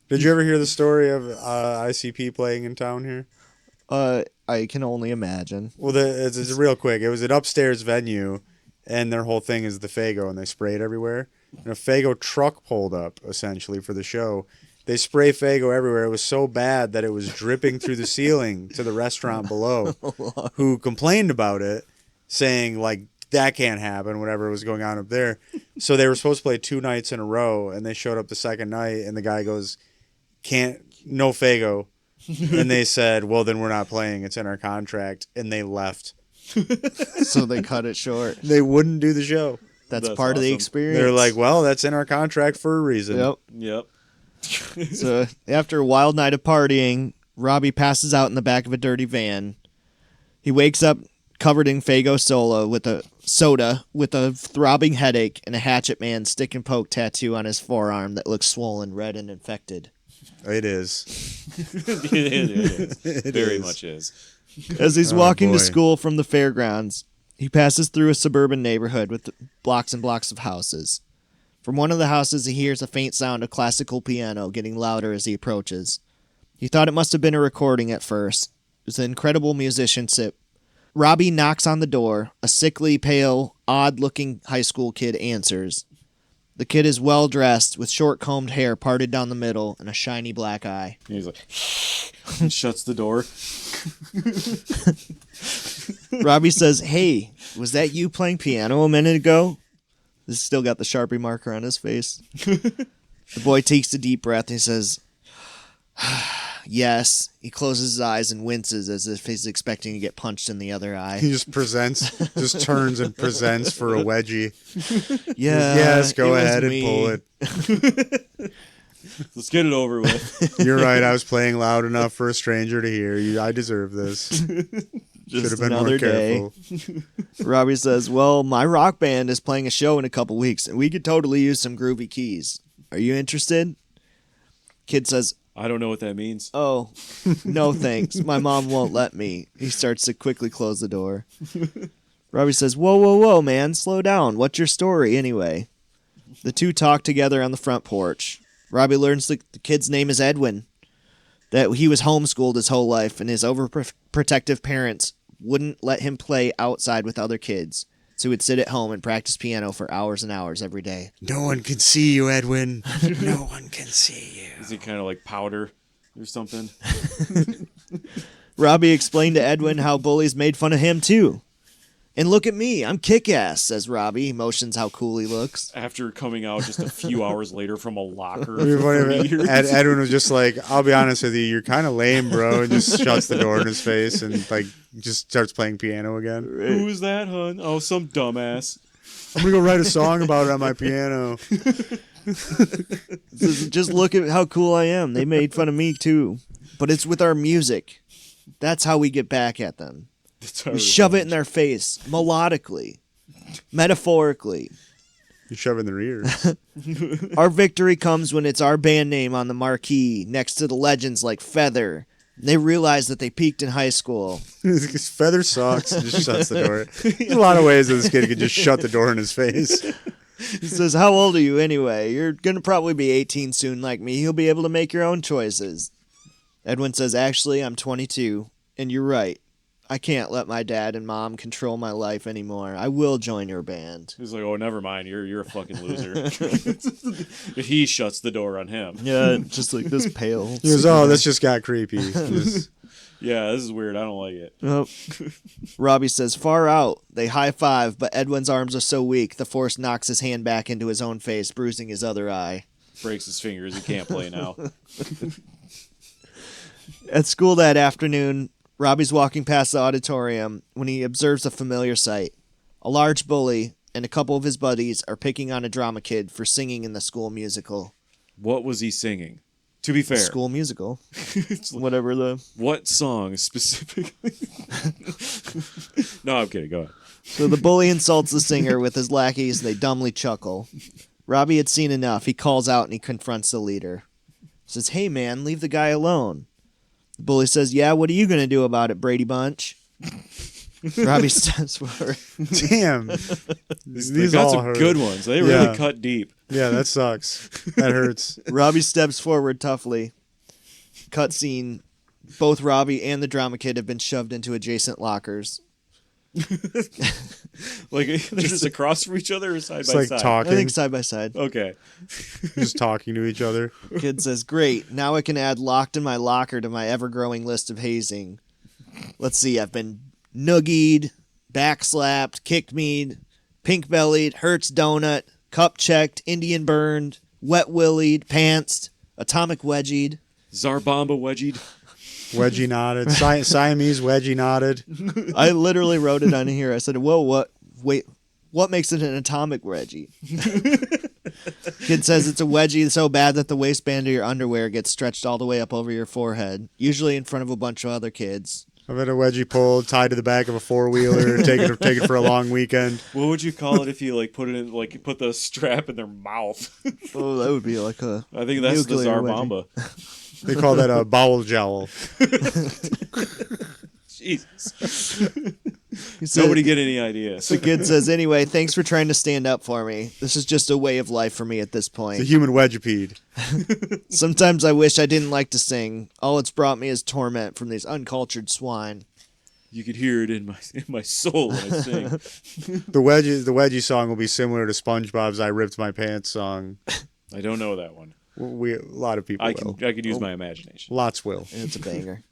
Did you ever hear the story of ICP playing in town here? I can only imagine. Well, it's real quick. It was an upstairs venue, and their whole thing is the Faygo, and they spray it everywhere. And a Faygo truck pulled up, essentially, for the show. They spray Faygo everywhere. It was so bad that it was dripping through the ceiling to the restaurant below, who complained about it, saying, like, that can't happen, whatever was going on up there. So they were supposed to play 2 nights in a row, and they showed up the second night, and the guy goes, no Faygo. And they said, well, then we're not playing. It's in our contract. And they left. So they cut it short. They wouldn't do the show. That's That's part of the awesome. experience. They're like, well, that's in our contract for a reason. Yep. Yep. So after a wild night of partying, Robbie passes out in the back of a dirty van. He wakes up covered in Faygo soda with a throbbing headache and a Hatchet Man stick and poke tattoo on his forearm that looks swollen, red, and infected. It is. It is. It Very is. much is. As he's Oh, walking boy. to school from the fairgrounds, he passes through a suburban neighborhood with blocks and blocks of houses. From one of the houses, he hears a faint sound of classical piano getting louder as he approaches. He thought it must have been a recording at first. It was an incredible musicianship. Robbie knocks on the door. A sickly, pale, odd-looking high school kid answers. The kid is well dressed with short combed hair parted down the middle and a shiny black eye. And he's like, and shuts the door. Robbie says, "Hey, was that you playing piano a minute ago?" This still got the Sharpie marker on his face. The boy takes a deep breath and he says, "Yes." He closes his eyes and winces as if he's expecting to get punched in the other eye. He just turns and presents for a wedgie. Yeah. Yes, go it was ahead and me. pull it. Let's get it over with. You're right. I was playing loud enough for a stranger to hear you. I deserve this. Should have been more another day. careful. Robbie says, "Well, my rock band is playing a show in a couple weeks, and we could totally use some groovy keys. Are you interested?" Kid says, I don't know what that means. "Oh, no thanks. My mom won't let me." He starts to quickly close the door. Robbie says, Whoa, man, slow down. What's your story, anyway?" The two talk together on the front porch. Robbie learns the kid's name is Edwin, that he was homeschooled his whole life, and his overprotective parents wouldn't let him play outside with other kids, so he would sit at home and practice piano for hours and hours every day. No one can see you, Edwin. No one can see you. Is he kind of like powder or something? Robbie explained to Edwin how bullies made fun of him, too. "And look at me, I'm kick-ass," says Robbie. He motions how cool he looks. After coming out just a few hours later from a locker. Edwin was just like, "I'll be honest with you, you're kind of lame, bro," and just shuts the door in his face and like just starts playing piano again. Who is that, hun? Oh, some dumbass. I'm gonna go write a song about it on my piano. Says, "Just look at how cool I am. They made fun of me, too. But it's with our music. That's how we get back at them. We shove it in their face, melodically, metaphorically. You shove it in their ears." Our victory comes when it's our band name on the marquee next to the legends like Feather. They realize that they peaked in high school." Feather sucks. Just shuts the door. There's a lot of ways that this kid could just shut the door in his face. He says, "How old are you anyway? You're going to probably be 18 soon like me. You'll be able to make your own choices." Edwin says, "Actually, I'm 22, and you're right. I can't let my dad and mom control my life anymore. I will join your band." He's like, "Oh, never mind. You're a fucking loser." He shuts the door on him. Yeah, just like this pale. He goes, "Oh, this just got creepy." Just- Yeah, this is weird. I don't like it. Oh. Robbie says, "Far out." They high-five, but Edwin's arms are so weak, the force knocks his hand back into his own face, bruising his other eye. Breaks his fingers. He can't play now. At school that afternoon, Robbie's walking past the auditorium when he observes a familiar sight. A large bully and a couple of his buddies are picking on a drama kid for singing in the school musical. What was he singing? To be fair. School musical. It's like, Whatever the... what song specifically? No, I'm kidding. Go ahead. So the bully insults the singer with his lackeys and they dumbly chuckle. Robbie had seen enough. He calls out and he confronts the leader. Says, "Hey man, leave the guy alone." The bully says, "Yeah, what are you going to do about it, Brady Bunch?" Robbie steps forward. Damn. These These got all some hurt. good ones. They really cut deep. Yeah, that sucks. That hurts. Robbie steps forward toughly. Cutscene. Both Robbie and the drama kid have been shoved into adjacent lockers. Like, they're just across from each other or side It's by like side? I talking. think side by side. Okay. Just talking to each other. Kid says, "Great, now I can add locked in my locker to my ever-growing list of hazing. Let's see, I've been noogied, backslapped, kicked mead, pink-bellied, Hertz donut, cup-checked, Indian burned, wet-willied, pantsed, atomic wedgied." Zarbamba wedgied. Wedgie nodded. Siamese wedgie nodded. I literally wrote it on here. I said, "Whoa, what? Wait, what makes it an atomic wedgie?" Kid says it's a wedgie so bad that the waistband of your underwear gets stretched all the way up over your forehead, usually in front of a bunch of other kids. I've had a wedgie pulled, tied to the back of a four-wheeler, take it for a long weekend. What would you call it if you like put it in, like, put the strap in their mouth? Oh, that would be like a... I think that's the nuclear Zarbamba. They call that a bowel jowl. Jesus. He said- Nobody get any ideas. The kid says, "Anyway, thanks for trying to stand up for me. This is just a way of life for me at this It's a point. human wedgipede. Sometimes I wish I didn't like to sing. All it's brought me is torment from these uncultured swine." You could hear it in my soul when I sing. The Wedgie song will be similar to SpongeBob's "I Ripped My Pants" song. I don't know that one. A lot of people will. I can use my imagination. Lots will. It's a banger.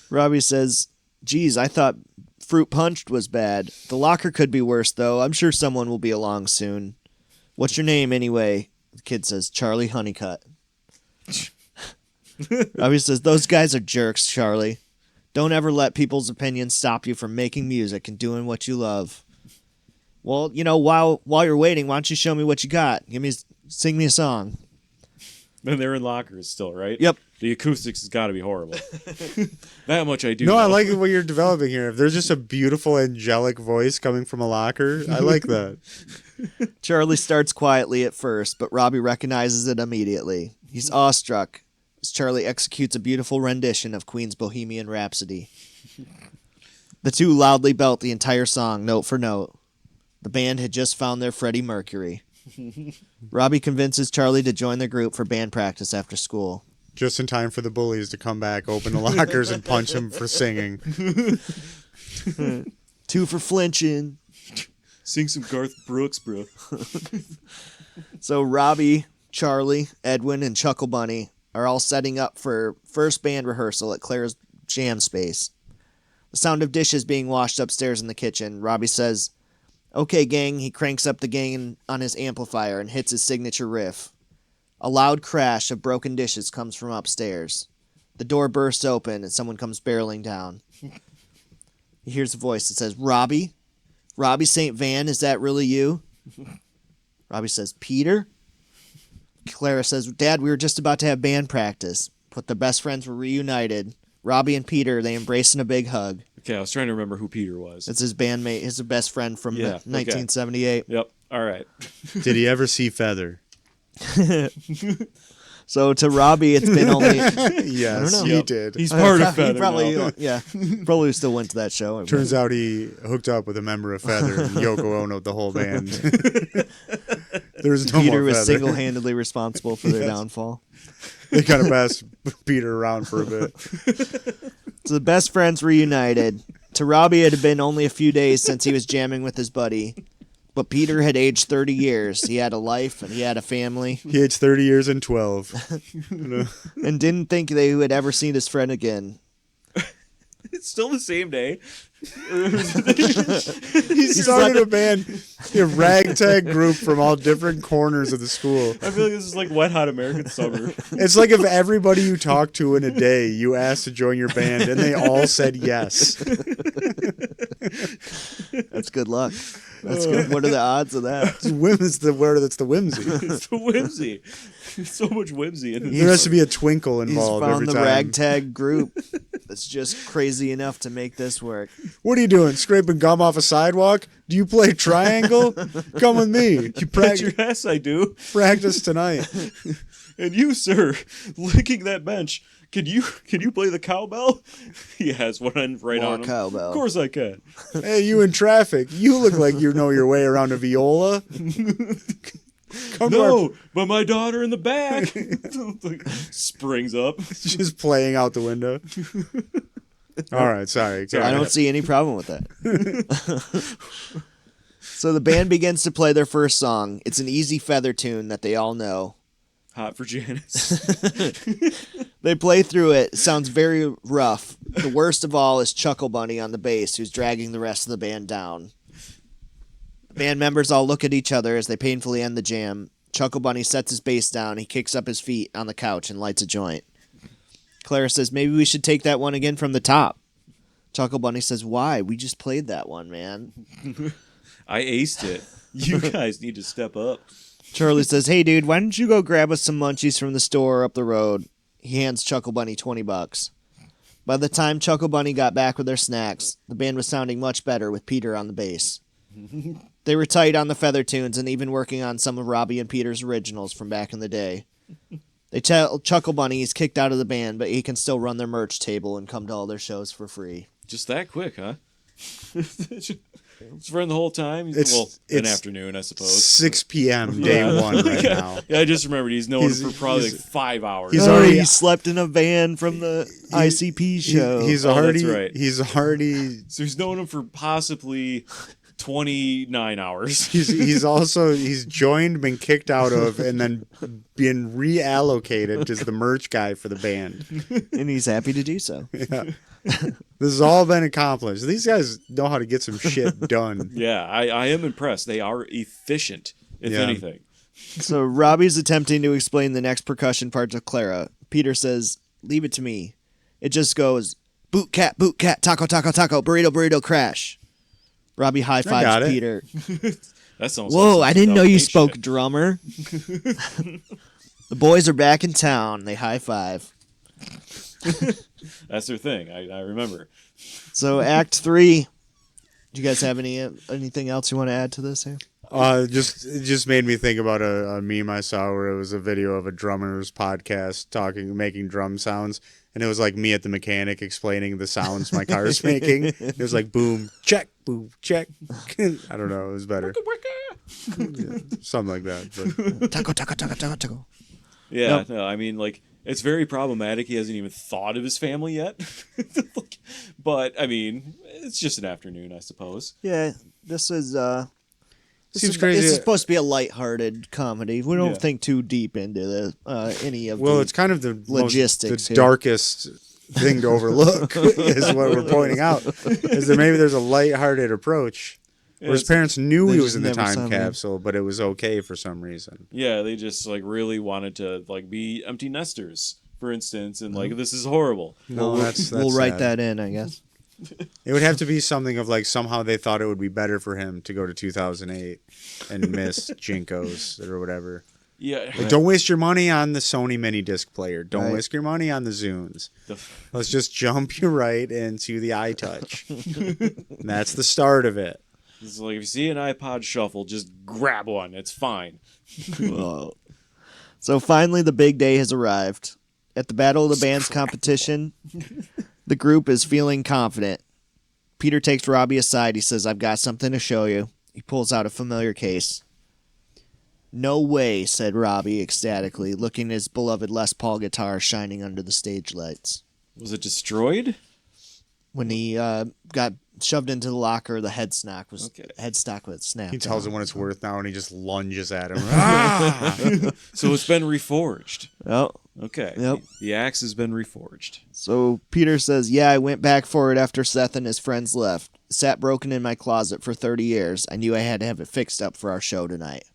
Robbie says, "Geez, I thought fruit punch was bad. The locker could be worse, though. I'm sure someone will be along soon. What's your name, anyway?" The kid says, "Charlie Honeycutt." Robbie says, "Those guys are jerks, Charlie. Don't ever let people's opinions stop you from making music and doing what you love." Well, while you're waiting, why don't you show me what you got? Sing me a song. And they're in lockers still, right? Yep. The acoustics has got to be horrible. That much I do. No, know. I like what you're developing here. If there's just a beautiful angelic voice coming from a locker, I like that. Charlie starts quietly at first, but Robbie recognizes it immediately. He's awestruck as Charlie executes a beautiful rendition of Queen's Bohemian Rhapsody. The two loudly belt the entire song, note for note. The band had just found their Freddie Mercury. Robbie convinces Charlie to join the group for band practice after school. Just in time for the bullies to come back, open the lockers, and punch him for singing. 2 for flinching. Sing some Garth Brooks, bro. So Robbie, Charlie, Edwin, and Chuckle Bunny are all setting up for first band rehearsal at Claire's jam space. The sound of dishes being washed upstairs in the kitchen. Robbie says, "Okay, gang." He cranks up the gain on his amplifier and hits his signature riff. A loud crash of broken dishes comes from upstairs. The door bursts open and someone comes barreling down. He hears a voice that says, "Robbie? Robbie St. Van, is that really you?" Robbie says, "Peter?" Clara says, "Dad, we were just about to have band practice." But the best friends were reunited. Robbie and Peter, they embrace in a big hug. Okay, I was trying to remember who Peter was. It's his bandmate, his best friend from 1978. Yep, all right. Did he ever see Feather? So to Robbie, it's been only... Yes, know. he Yep. did. He's part of Feather He probably, now. probably still went to that show. Turns out he hooked up with a member of Feather and Yoko Ono the whole band. There's no Peter more was Feather. single-handedly responsible for their downfall. They kind of passed Peter around for a bit. So the best friends reunited. To Robbie, it had been only a few days since he was jamming with his buddy. But Peter had aged 30 years. He had a life and he had a family. He aged 30 years and 12. And didn't think they would ever see his friend again. It's still the same day. He started a band, a ragtag group from all different corners of the school. I feel like this is like Wet Hot American Summer. It's like if everybody you talked to in a day, you asked to join your band, and they all said yes. That's good luck. That's good. What are the odds of that? It's the word that's the whimsy. It's the whimsy. There's so much whimsy in There has to be a twinkle He's involved every found the time. ragtag group that's just crazy enough to make this work. What are you doing? Scraping gum off a sidewalk? Do you play triangle? Come with me. You bet your ass I do. Practice tonight. And you, sir, licking that bench. Can you play the cowbell? He has one right More on him. cowbell. Of course I can. Hey, you in traffic. You look like you know your way around a viola. Come No, but my daughter in the back springs up. just playing out the window. All right, sorry. I don't see any problem with that. So the band begins to play their first song. It's an easy Feather tune that they all know. Hot for Janice. They play through it. It sounds very rough. The worst of all is Chuckle Bunny on the bass, who's dragging the rest of the band down. Band members all look at each other as they painfully end the jam. Chuckle Bunny sets his bass down. He kicks up his feet on the couch and lights a joint. Clara says, "Maybe we should take that one again from the top." Chuckle Bunny says, "Why? We just played that one, man." I aced it. You guys need to step up. Charlie says, "Hey, dude, why don't you go grab us some munchies from the store up the road?" He hands Chuckle Bunny $20. By the time Chuckle Bunny got back with their snacks, the band was sounding much better with Peter on the bass. They were tight on the Feather tunes and even working on some of Robbie and Peter's originals from back in the day. They tell Chuckle Bunny he's kicked out of the band, but he can still run their merch table and come to all their shows for free. Just that quick, huh? His friend the whole time. It's an afternoon, I suppose. 6 p.m. day one right now. Yeah, I just remembered he's known for probably like 5 hours. He slept in a van from the ICP show. He's already. So he's known him for possibly 29 hours. He's joined, been kicked out of, and then been reallocated as the merch guy for the band. And he's happy to do so. Yeah. This has all been accomplished. These guys know how to get some shit done. Yeah, I am impressed. They are efficient, if anything. So Robbie's attempting to explain the next percussion part to Clara. Peter says, "Leave it to me." It just goes, boot cat, taco, taco, taco, burrito, burrito, crash. Robbie high fives Peter. That sounds. Whoa, like I didn't know you spoke shit. drummer. The boys are back in town. They high five. That's their thing. I remember. So Act 3. Do you guys have anything else you want to add to this here? It just made me think about a meme I saw where it was a video of a drummer's podcast making drum sounds, and it was like me at the mechanic explaining the sounds my car's making. It was like boom, check, boom, check. I don't know, it was better. Yeah, something like that. But. Taco, taco, taco, taco, taco. Yeah, no, I mean, like, it's very problematic. He hasn't even thought of his family yet. But I mean, it's just an afternoon, I suppose. Yeah, this is Seems crazy. This is supposed to be a lighthearted comedy. We don't think too deep into any of it's kind of the logistics, the darkest thing to overlook is what we're pointing out. Is that maybe there's a lighthearted approach. Where his parents knew he was in the time capsule, but it was okay for some reason. Yeah, they just like really wanted to like be empty nesters, for instance, and like this is horrible. No, we'll write that in, I guess. It would have to be something of like somehow they thought it would be better for him to go to 2008 and miss Jinkos or whatever. Yeah, like, don't waste your money on the Sony mini disc player. Don't waste your money on the Zunes. Let's just jump you right into the iTouch. And that's the start of it. It's like if you see an iPod Shuffle, just grab one. It's fine. So finally, the big day has arrived. At the Battle of the Bands competition, the group is feeling confident. Peter takes Robbie aside. He says, "I've got something to show you." He pulls out a familiar case. "No way," said Robbie ecstatically, looking at his beloved Les Paul guitar shining under the stage lights. Was it destroyed? When he got shoved into the locker, the headstock was snapped. He tells him what it's worth now, and he just lunges at him. So it's been reforged. Oh, okay. Yep. The axe has been reforged. So Peter says, "Yeah, I went back for it after Seth and his friends left. It sat broken in my closet for 30 years. I knew I had to have it fixed up for our show tonight."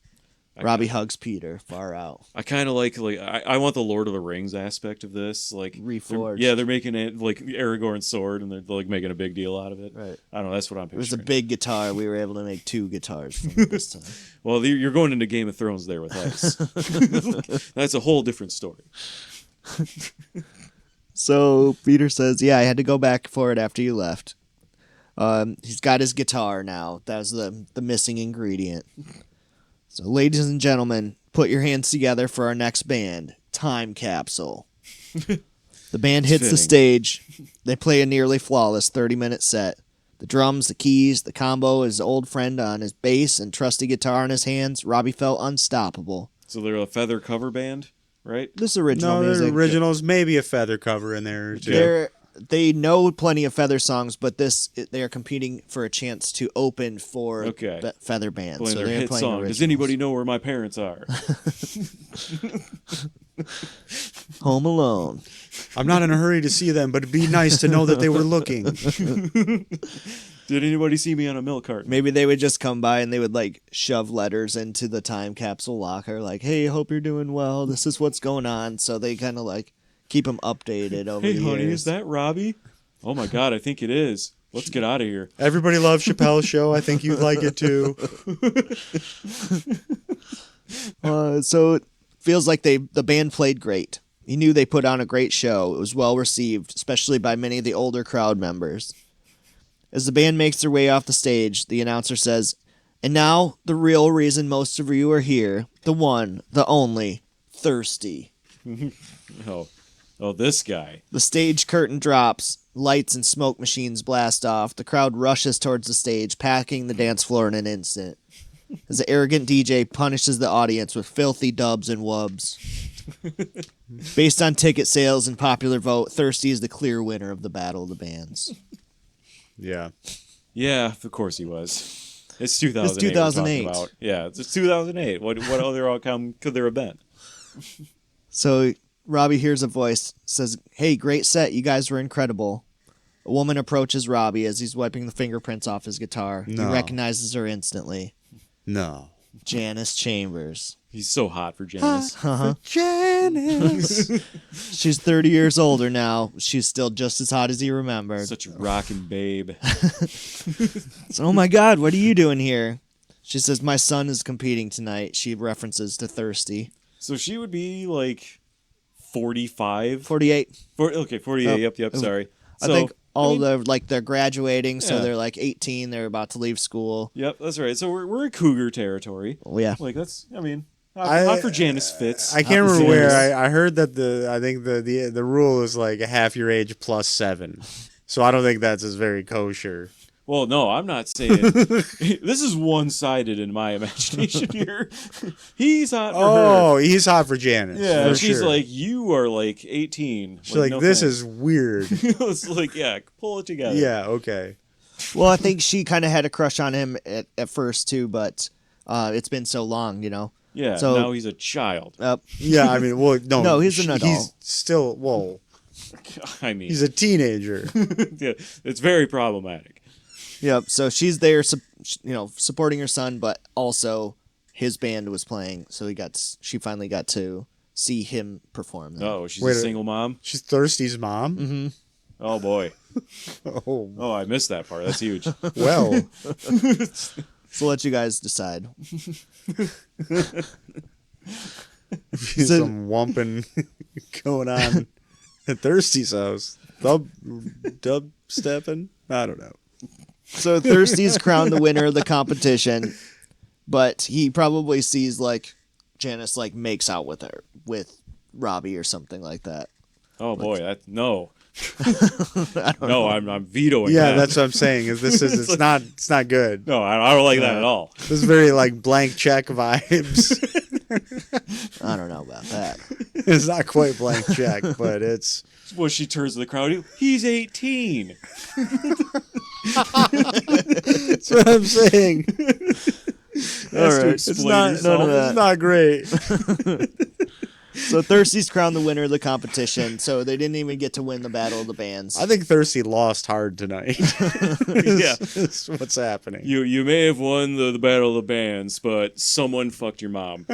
Robbie hugs Peter, far out. I kind of like I want the Lord of the Rings aspect of this, like reforged. They're making it like Aragorn's sword, and they're like making a big deal out of it. Right. I don't know. That's what I'm picturing. It was a big guitar. We were able to make 2 guitars from this time. Well, you're going into Game of Thrones there with ice. That's a whole different story. So Peter says, "Yeah, I had to go back for it after you left." He's got his guitar now. That was the missing ingredient. So, ladies and gentlemen, put your hands together for our next band, Time Capsule. The band hits the stage. They play a nearly flawless 30-minute set. The drums, the keys, the combo, his old friend on his bass, and trusty guitar in his hands. Robbie felt unstoppable. So they're a feather cover band, right? This is original music. No, originals, maybe a feather cover in there too. They know plenty of feather songs, but they are competing for a chance to open for feather bands. So they're playing song. Does anybody know where my parents are? Home Alone. I'm not in a hurry to see them, but it'd be nice to know that they were looking. Did anybody see me on a milk carton? Maybe they would just come by and they would like shove letters into the time capsule locker, like, "Hey, hope you're doing well. This is what's going on." So they kind of like keep them updated over the years. Hey, honey, is that Robbie? Oh my God, I think it is. Let's get out of here. Everybody loves Chappelle's show. I think you'd like it too. So it feels like the band played great. He knew they put on a great show. It was well received, especially by many of the older crowd members. As the band makes their way off the stage, the announcer says, "And now, the real reason most of you are here, the one, the only, Thirsty." Oh, this guy. The stage curtain drops, lights and smoke machines blast off. The crowd rushes towards the stage, packing the dance floor in an instant. As the arrogant DJ punishes the audience with filthy dubs and wubs. Based on ticket sales and popular vote, Thirsty is the clear winner of the Battle of the Bands. Yeah. Yeah, of course he was. It's 2008. It's 2008. We're talking about. Yeah, it's 2008. What other outcome could there have been? So Robbie hears a voice, says, "Hey, great set. You guys were incredible." A woman approaches Robbie as he's wiping the fingerprints off his guitar. No. He recognizes her instantly. No. Janice Chambers. He's so hot for Janice. Uh-huh. Janice. She's 30 years older now. She's still just as hot as he remembered. Such a rockin' babe. So, oh my God, what are you doing here? She says, "My son is competing tonight." She references to Thirsty. So she would be like 45. 48. 48. Oh. Yep. Sorry. I So, think they're graduating, so Yeah. they're like 18. They're about to leave school. Yep, that's right. So we're in cougar territory. Oh, yeah. Like hot for Janice fits. I can't Hot for remember where Janice. I heard that the rule is like half your age plus 7. So I don't think that's as very kosher. Well, no, I'm not saying. This is one-sided in my imagination here. He's hot for her. Oh, he's hot for Janice. Yeah, for she's sure. like, you are like 18. She's like, no this thanks." is weird. It's like, yeah, pull it together. Yeah, okay. Well, I think she kind of had a crush on him at first, too, but it's been so long, you know. Yeah, So- now he's a child. Yeah, I mean, well, no. No, he's an adult. He's still, well, I mean, he's a teenager. yeah, it's very problematic. Yep. So she's there, supporting her son, but also his band was playing, so she finally got to see him perform. Then. Oh, she's Wait a a- single mom? She's Thirsty's mom? Mm-hmm. Oh, boy. Oh, Oh, I missed that part. That's huge. well. So let you guys decide. Some wumping going on at Thirsty's house. Dub stepping? I don't know. So Thirsty's crowned the winner of the competition, but he probably sees like Janice like makes out with Robbie or something like that. Oh, boy. No. I don't know. No, I'm vetoing Yeah, that. that's what I'm saying. It's not good. No, I don't like that at all. This is very like blank check vibes. I don't know about that. It's not quite blank check, but it's Well, she turns to the crowd. He's 18. that's what I'm saying. Has to right. explain It's not herself. none of that. It's not great. So Thirsty's crowned the winner of the competition, so they didn't even get to win the Battle of the Bands. I think Thirsty lost hard tonight. Yeah. Is what's happening. You may have won the Battle of the Bands, but someone fucked your mom.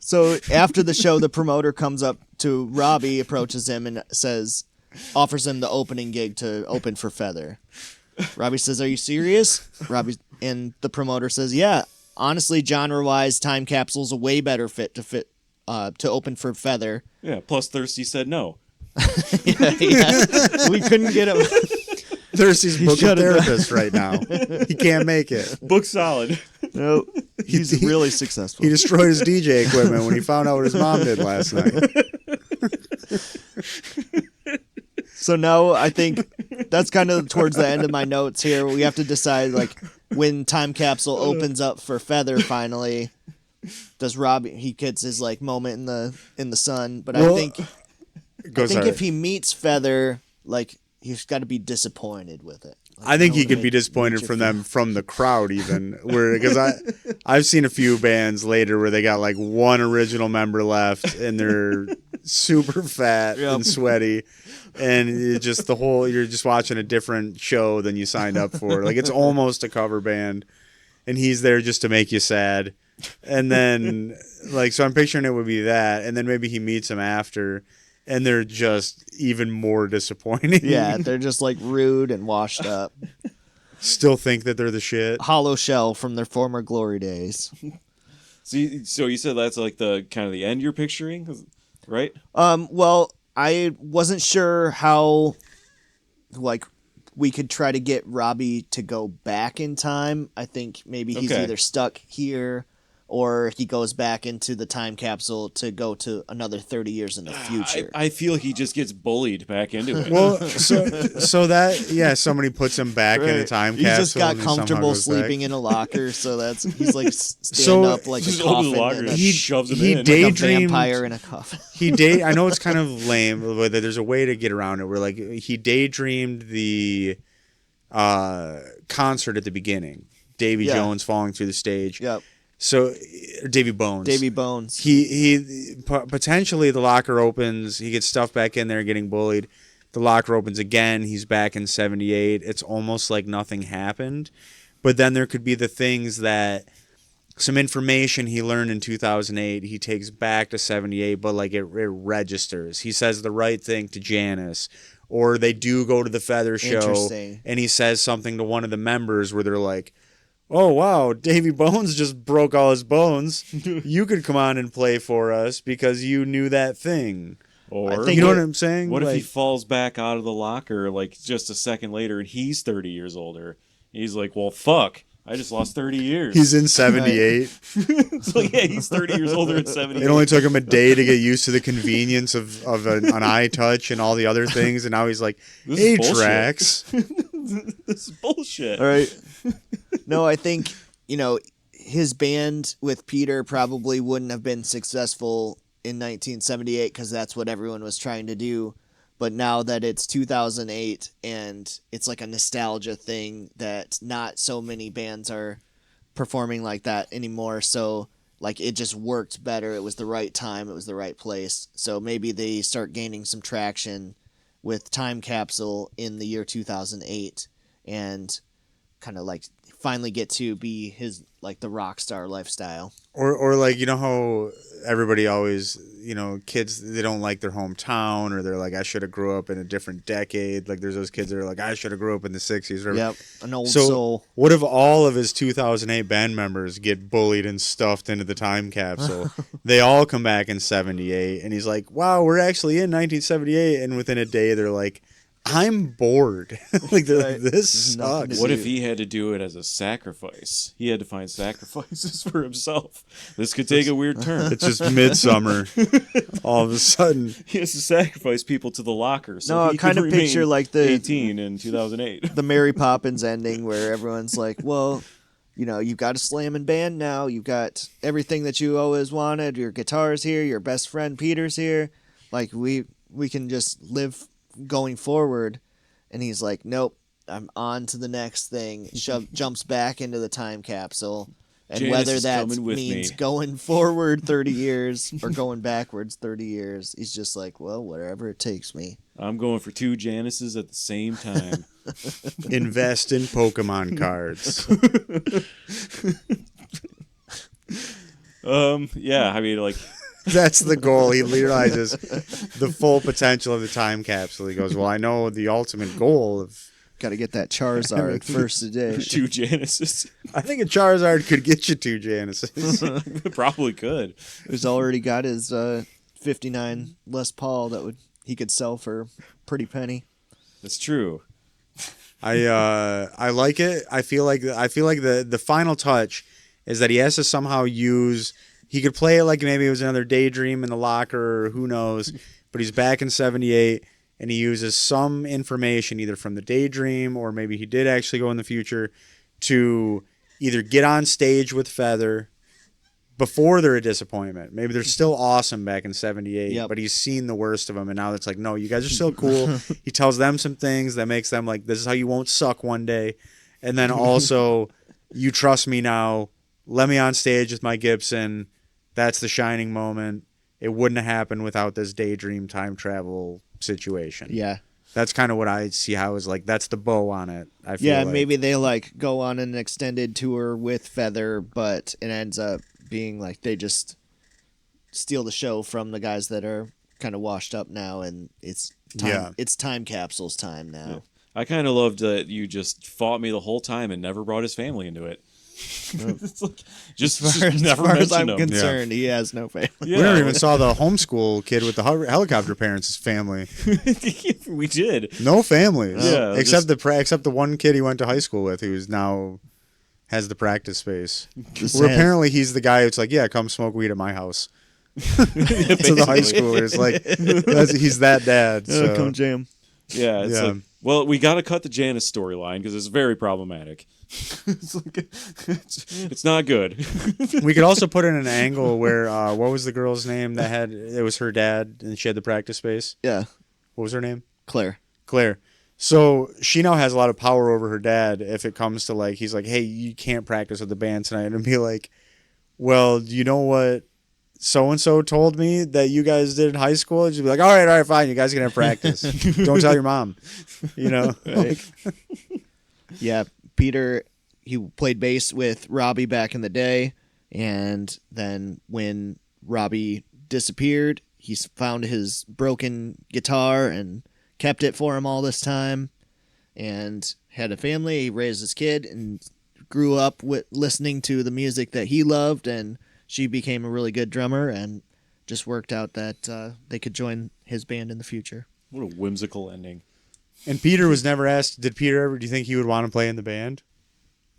So after the show, the promoter comes up to Robbie, approaches him, and offers him the opening gig to open for Feather. Robbie says, "Are you serious?" And the promoter says, "Yeah. Honestly, genre-wise, Time Capsule's a way better fit to open for Feather." Yeah, plus Thirsty said no. Yeah. We couldn't get him. Thirsty's book a shut it down. therapist right now. He can't make it. Book solid. No, he's really successful. He destroyed his DJ equipment when he found out what his mom did last night. So now I think that's kind of towards the end of my notes here. We have to decide like when Time Capsule opens up for Feather finally. Does Robbie he gets his like moment in the sun, but Well, I think if he meets Feather, like he's got to be disappointed with it. Like, I think he no could way be disappointed to from feel- them from the crowd even because I've seen a few bands later where they got like one original member left and they're super fat and sweaty and it just you're just watching a different show than you signed up for. Like it's almost a cover band and he's there just to make you sad. And then like so I'm picturing it would be that and then maybe he meets him after and they're just even more disappointing. Yeah, they're just like rude and washed up. Still think that they're the shit. Hollow shell from their former glory days. So you said that's like the kind of the end you're picturing, right? Well, I wasn't sure how like we could try to get Robbie to go back in time. I think maybe he's Okay. either stuck here or he goes back into the time capsule to go to another 30 years in the future. I feel he just gets bullied back into it. Well, so that somebody puts him back in a time He capsule. just got and he somehow comfortable goes sleeping back. in a locker, so he's like stand up like a Just opens coffin. the locker And and a, shoves him he in. like a daydreamed. vampire in a coffin. I know it's kind of lame, but there's a way to get around it. Where like he daydreamed the concert at the beginning. Davy Jones falling through the stage. Yep. So Davy Bones. Davy Bones. He potentially the locker opens. He gets stuffed back in there, getting bullied. The locker opens again. He's back in 78. It's almost like nothing happened. But then there could be the things that some information he learned in 2008 he takes back to 78, but like it registers. He says the right thing to Janice. Or they do go to the feather show and he says something to one of the members where they're like, oh, wow, Davy Bones just broke all his bones. You could come on and play for us because you knew that thing. Or, you know what I'm saying? What like, if he falls back out of the locker like just a second later and he's 30 years older? He's like, well, fuck. I just lost 30 years. He's in 78. So, yeah, he's 30 years older in 78. It only took him a day to get used to the convenience of an eye touch and all the other things. And now he's like, hey, Drax. This is bullshit. All right. No, I think, his band with Peter probably wouldn't have been successful in 1978 because that's what everyone was trying to do. But now that it's 2008 and it's like a nostalgia thing that not so many bands are performing like that anymore. So like it just worked better. It was the right time. It was the right place. So maybe they start gaining some traction with Time Capsule in the year 2008 and kind of like finally get to be his like the rock star lifestyle. Or like, how everybody always, kids, they don't like their hometown or they're like, I should have grew up in a different decade. Like there's those kids that are like, I should have grew up in the 60s. Or Yep, an old so soul. What if all of his 2008 band members get bullied and stuffed into the time capsule? They all come back in 78 and he's like, wow, we're actually in 1978. And within a day, they're like, I'm bored. Like, this sucks. What if he had to do it as a sacrifice? He had to find sacrifices for himself. This could take a weird turn. It's just midsummer. All of a sudden, he has to sacrifice people to the locker. So no, he kind could of picture remain like the 18 in 2008. the Mary Poppins ending where everyone's like, well, you've got a slamming band now. You've got everything that you always wanted. Your guitar's here. Your best friend Peter's here. Like we can just live going forward. And he's like, nope, I'm on to the next thing. Jumps back into the time capsule. And Janice whether is that coming with means me. going forward 30 years or going backwards 30 years, he's just like, well, wherever it takes me. I'm going for 2 Janices at the same time. invest in Pokemon cards. Yeah, I mean, like, That's the goal. He realizes the full potential of the time capsule. He goes, well, I know the ultimate goal of... Got to get that Charizard first edition. 2 Janices. I think a Charizard could get you 2 Janices. Probably could. He's already got his 59 Les Paul that he could sell for a pretty penny. That's true. I like it. I feel like the final touch is that he has to somehow use... He could play it like maybe it was another daydream in the locker or who knows, but he's back in 78 and he uses some information either from the daydream or maybe he did actually go in the future to either get on stage with Feather before they're a disappointment. Maybe they're still awesome back in 78, but he's seen the worst of them and now it's like, no, you guys are still cool. He tells them some things that makes them like, this is how you won't suck one day. And then also, you trust me now. Let me on stage with my Gibson. That's the shining moment. It wouldn't have happened without this daydream time travel situation. Yeah. That's kind of what I see how is like, that's the bow on it. I feel like. Maybe they like go on an extended tour with Feather, but it ends up being like they just steal the show from the guys that are kind of washed up now, and it's time capsule's time now. Yeah. I kind of loved that you just fought me the whole time and never brought his family into it. It's like, just as far as I'm concerned, he has no family. Yeah. We never even saw the homeschool kid with the helicopter parents' family. We did. No families. Yeah, except the one kid he went to high school with, who's now has the practice space. This Where has- apparently he's the guy who's like, yeah, come smoke weed at my house. To the high schoolers, like he's that dad. So. come jam. Yeah, it's Yeah. like, well, we got to cut the Janice storyline because it's very problematic. It's like, it's not good. We could also put in an angle where what was the girl's name that had it was her dad and she had the practice space. Yeah, What was her name? Claire. Claire. So she now has a lot of power over her dad if it comes to like he's like, hey, you can't practice with the band tonight, and be like, well, you know what so and so told me that you guys did in high school? And she'd be like, all right, fine, you guys can have practice. Don't tell your mom. You know, like, Yeah, Peter, he played bass with Robbie back in the day, and then when Robbie disappeared, he found his broken guitar and kept it for him all this time, and had a family. He raised his kid and grew up with listening to the music that he loved, and she became a really good drummer, and just worked out that they could join his band in the future. What a whimsical ending. and Peter was never asked. Did Peter ever? Do you think he would want to play in the band?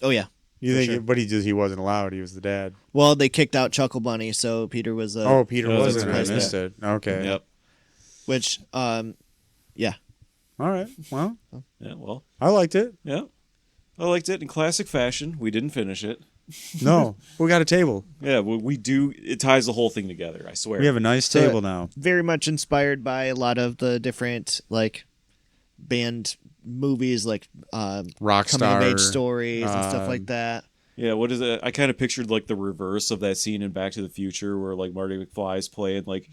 Oh yeah. You For think? sure. But he wasn't allowed. He was the dad. Well, they kicked out Chuckle Bunny, so Peter was Oh, Peter Oh, wasn't. that's I right, missed it. Okay. Yep. which yeah. All right. Well, Yeah. Well. I liked it. Yeah. I liked it in classic fashion. We didn't finish it. No, we got a table. Yeah, we do. It ties the whole thing together. I swear. We have a nice So- table now. Very much inspired by a lot of the different like band movies, like Rockstar coming of age stories and stuff uh, like that. Yeah, what is it? I kind of pictured like the reverse of that scene in Back to the Future where like Marty McFly's playing like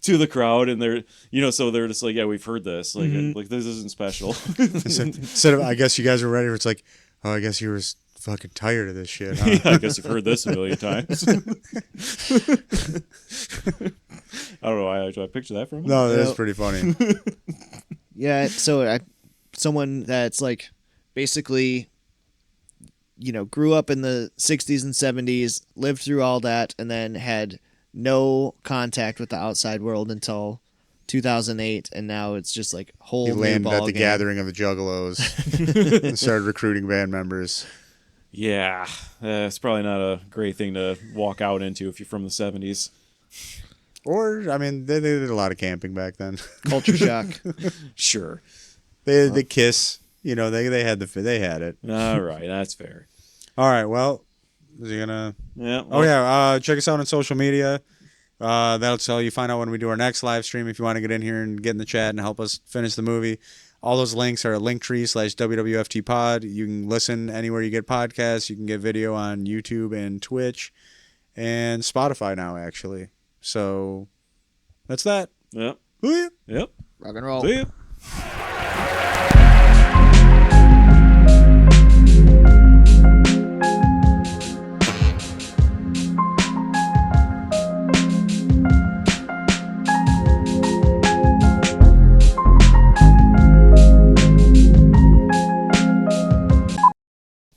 to the crowd, and they're so they're just like, yeah, we've heard this, like like this isn't special. Instead of, I guess you guys were ready. It's like, oh, I guess you were fucking tired of this shit. Huh? Yeah, I guess you've heard this a million times. I don't know why I picture that from. No, that's Yep. pretty funny. Yeah, so someone that's like basically, grew up in the 60s and 70s, lived through all that, and then had no contact with the outside world until 2008, and now it's just like whole He new landed at ball the game. gathering of the Juggalos and started recruiting band members. Yeah, it's probably not a great thing to walk out into if you're from the 70s. Or, I mean, they did a lot of camping back then. Culture shock. Sure. They kiss. They had it. All right, that's fair. All right. Well, is he gonna? Yeah. Oh yeah. Check us out on social media. That'll tell you. Find out when we do our next live stream. If you want to get in here and get in the chat and help us finish the movie, all those links are at linktree/WWFT pod. You can listen anywhere you get podcasts. You can get video on YouTube and Twitch and Spotify now, actually. So that's that. Yep. Ooh, yeah. Yep. Rock and roll. See ya.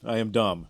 I am dumb.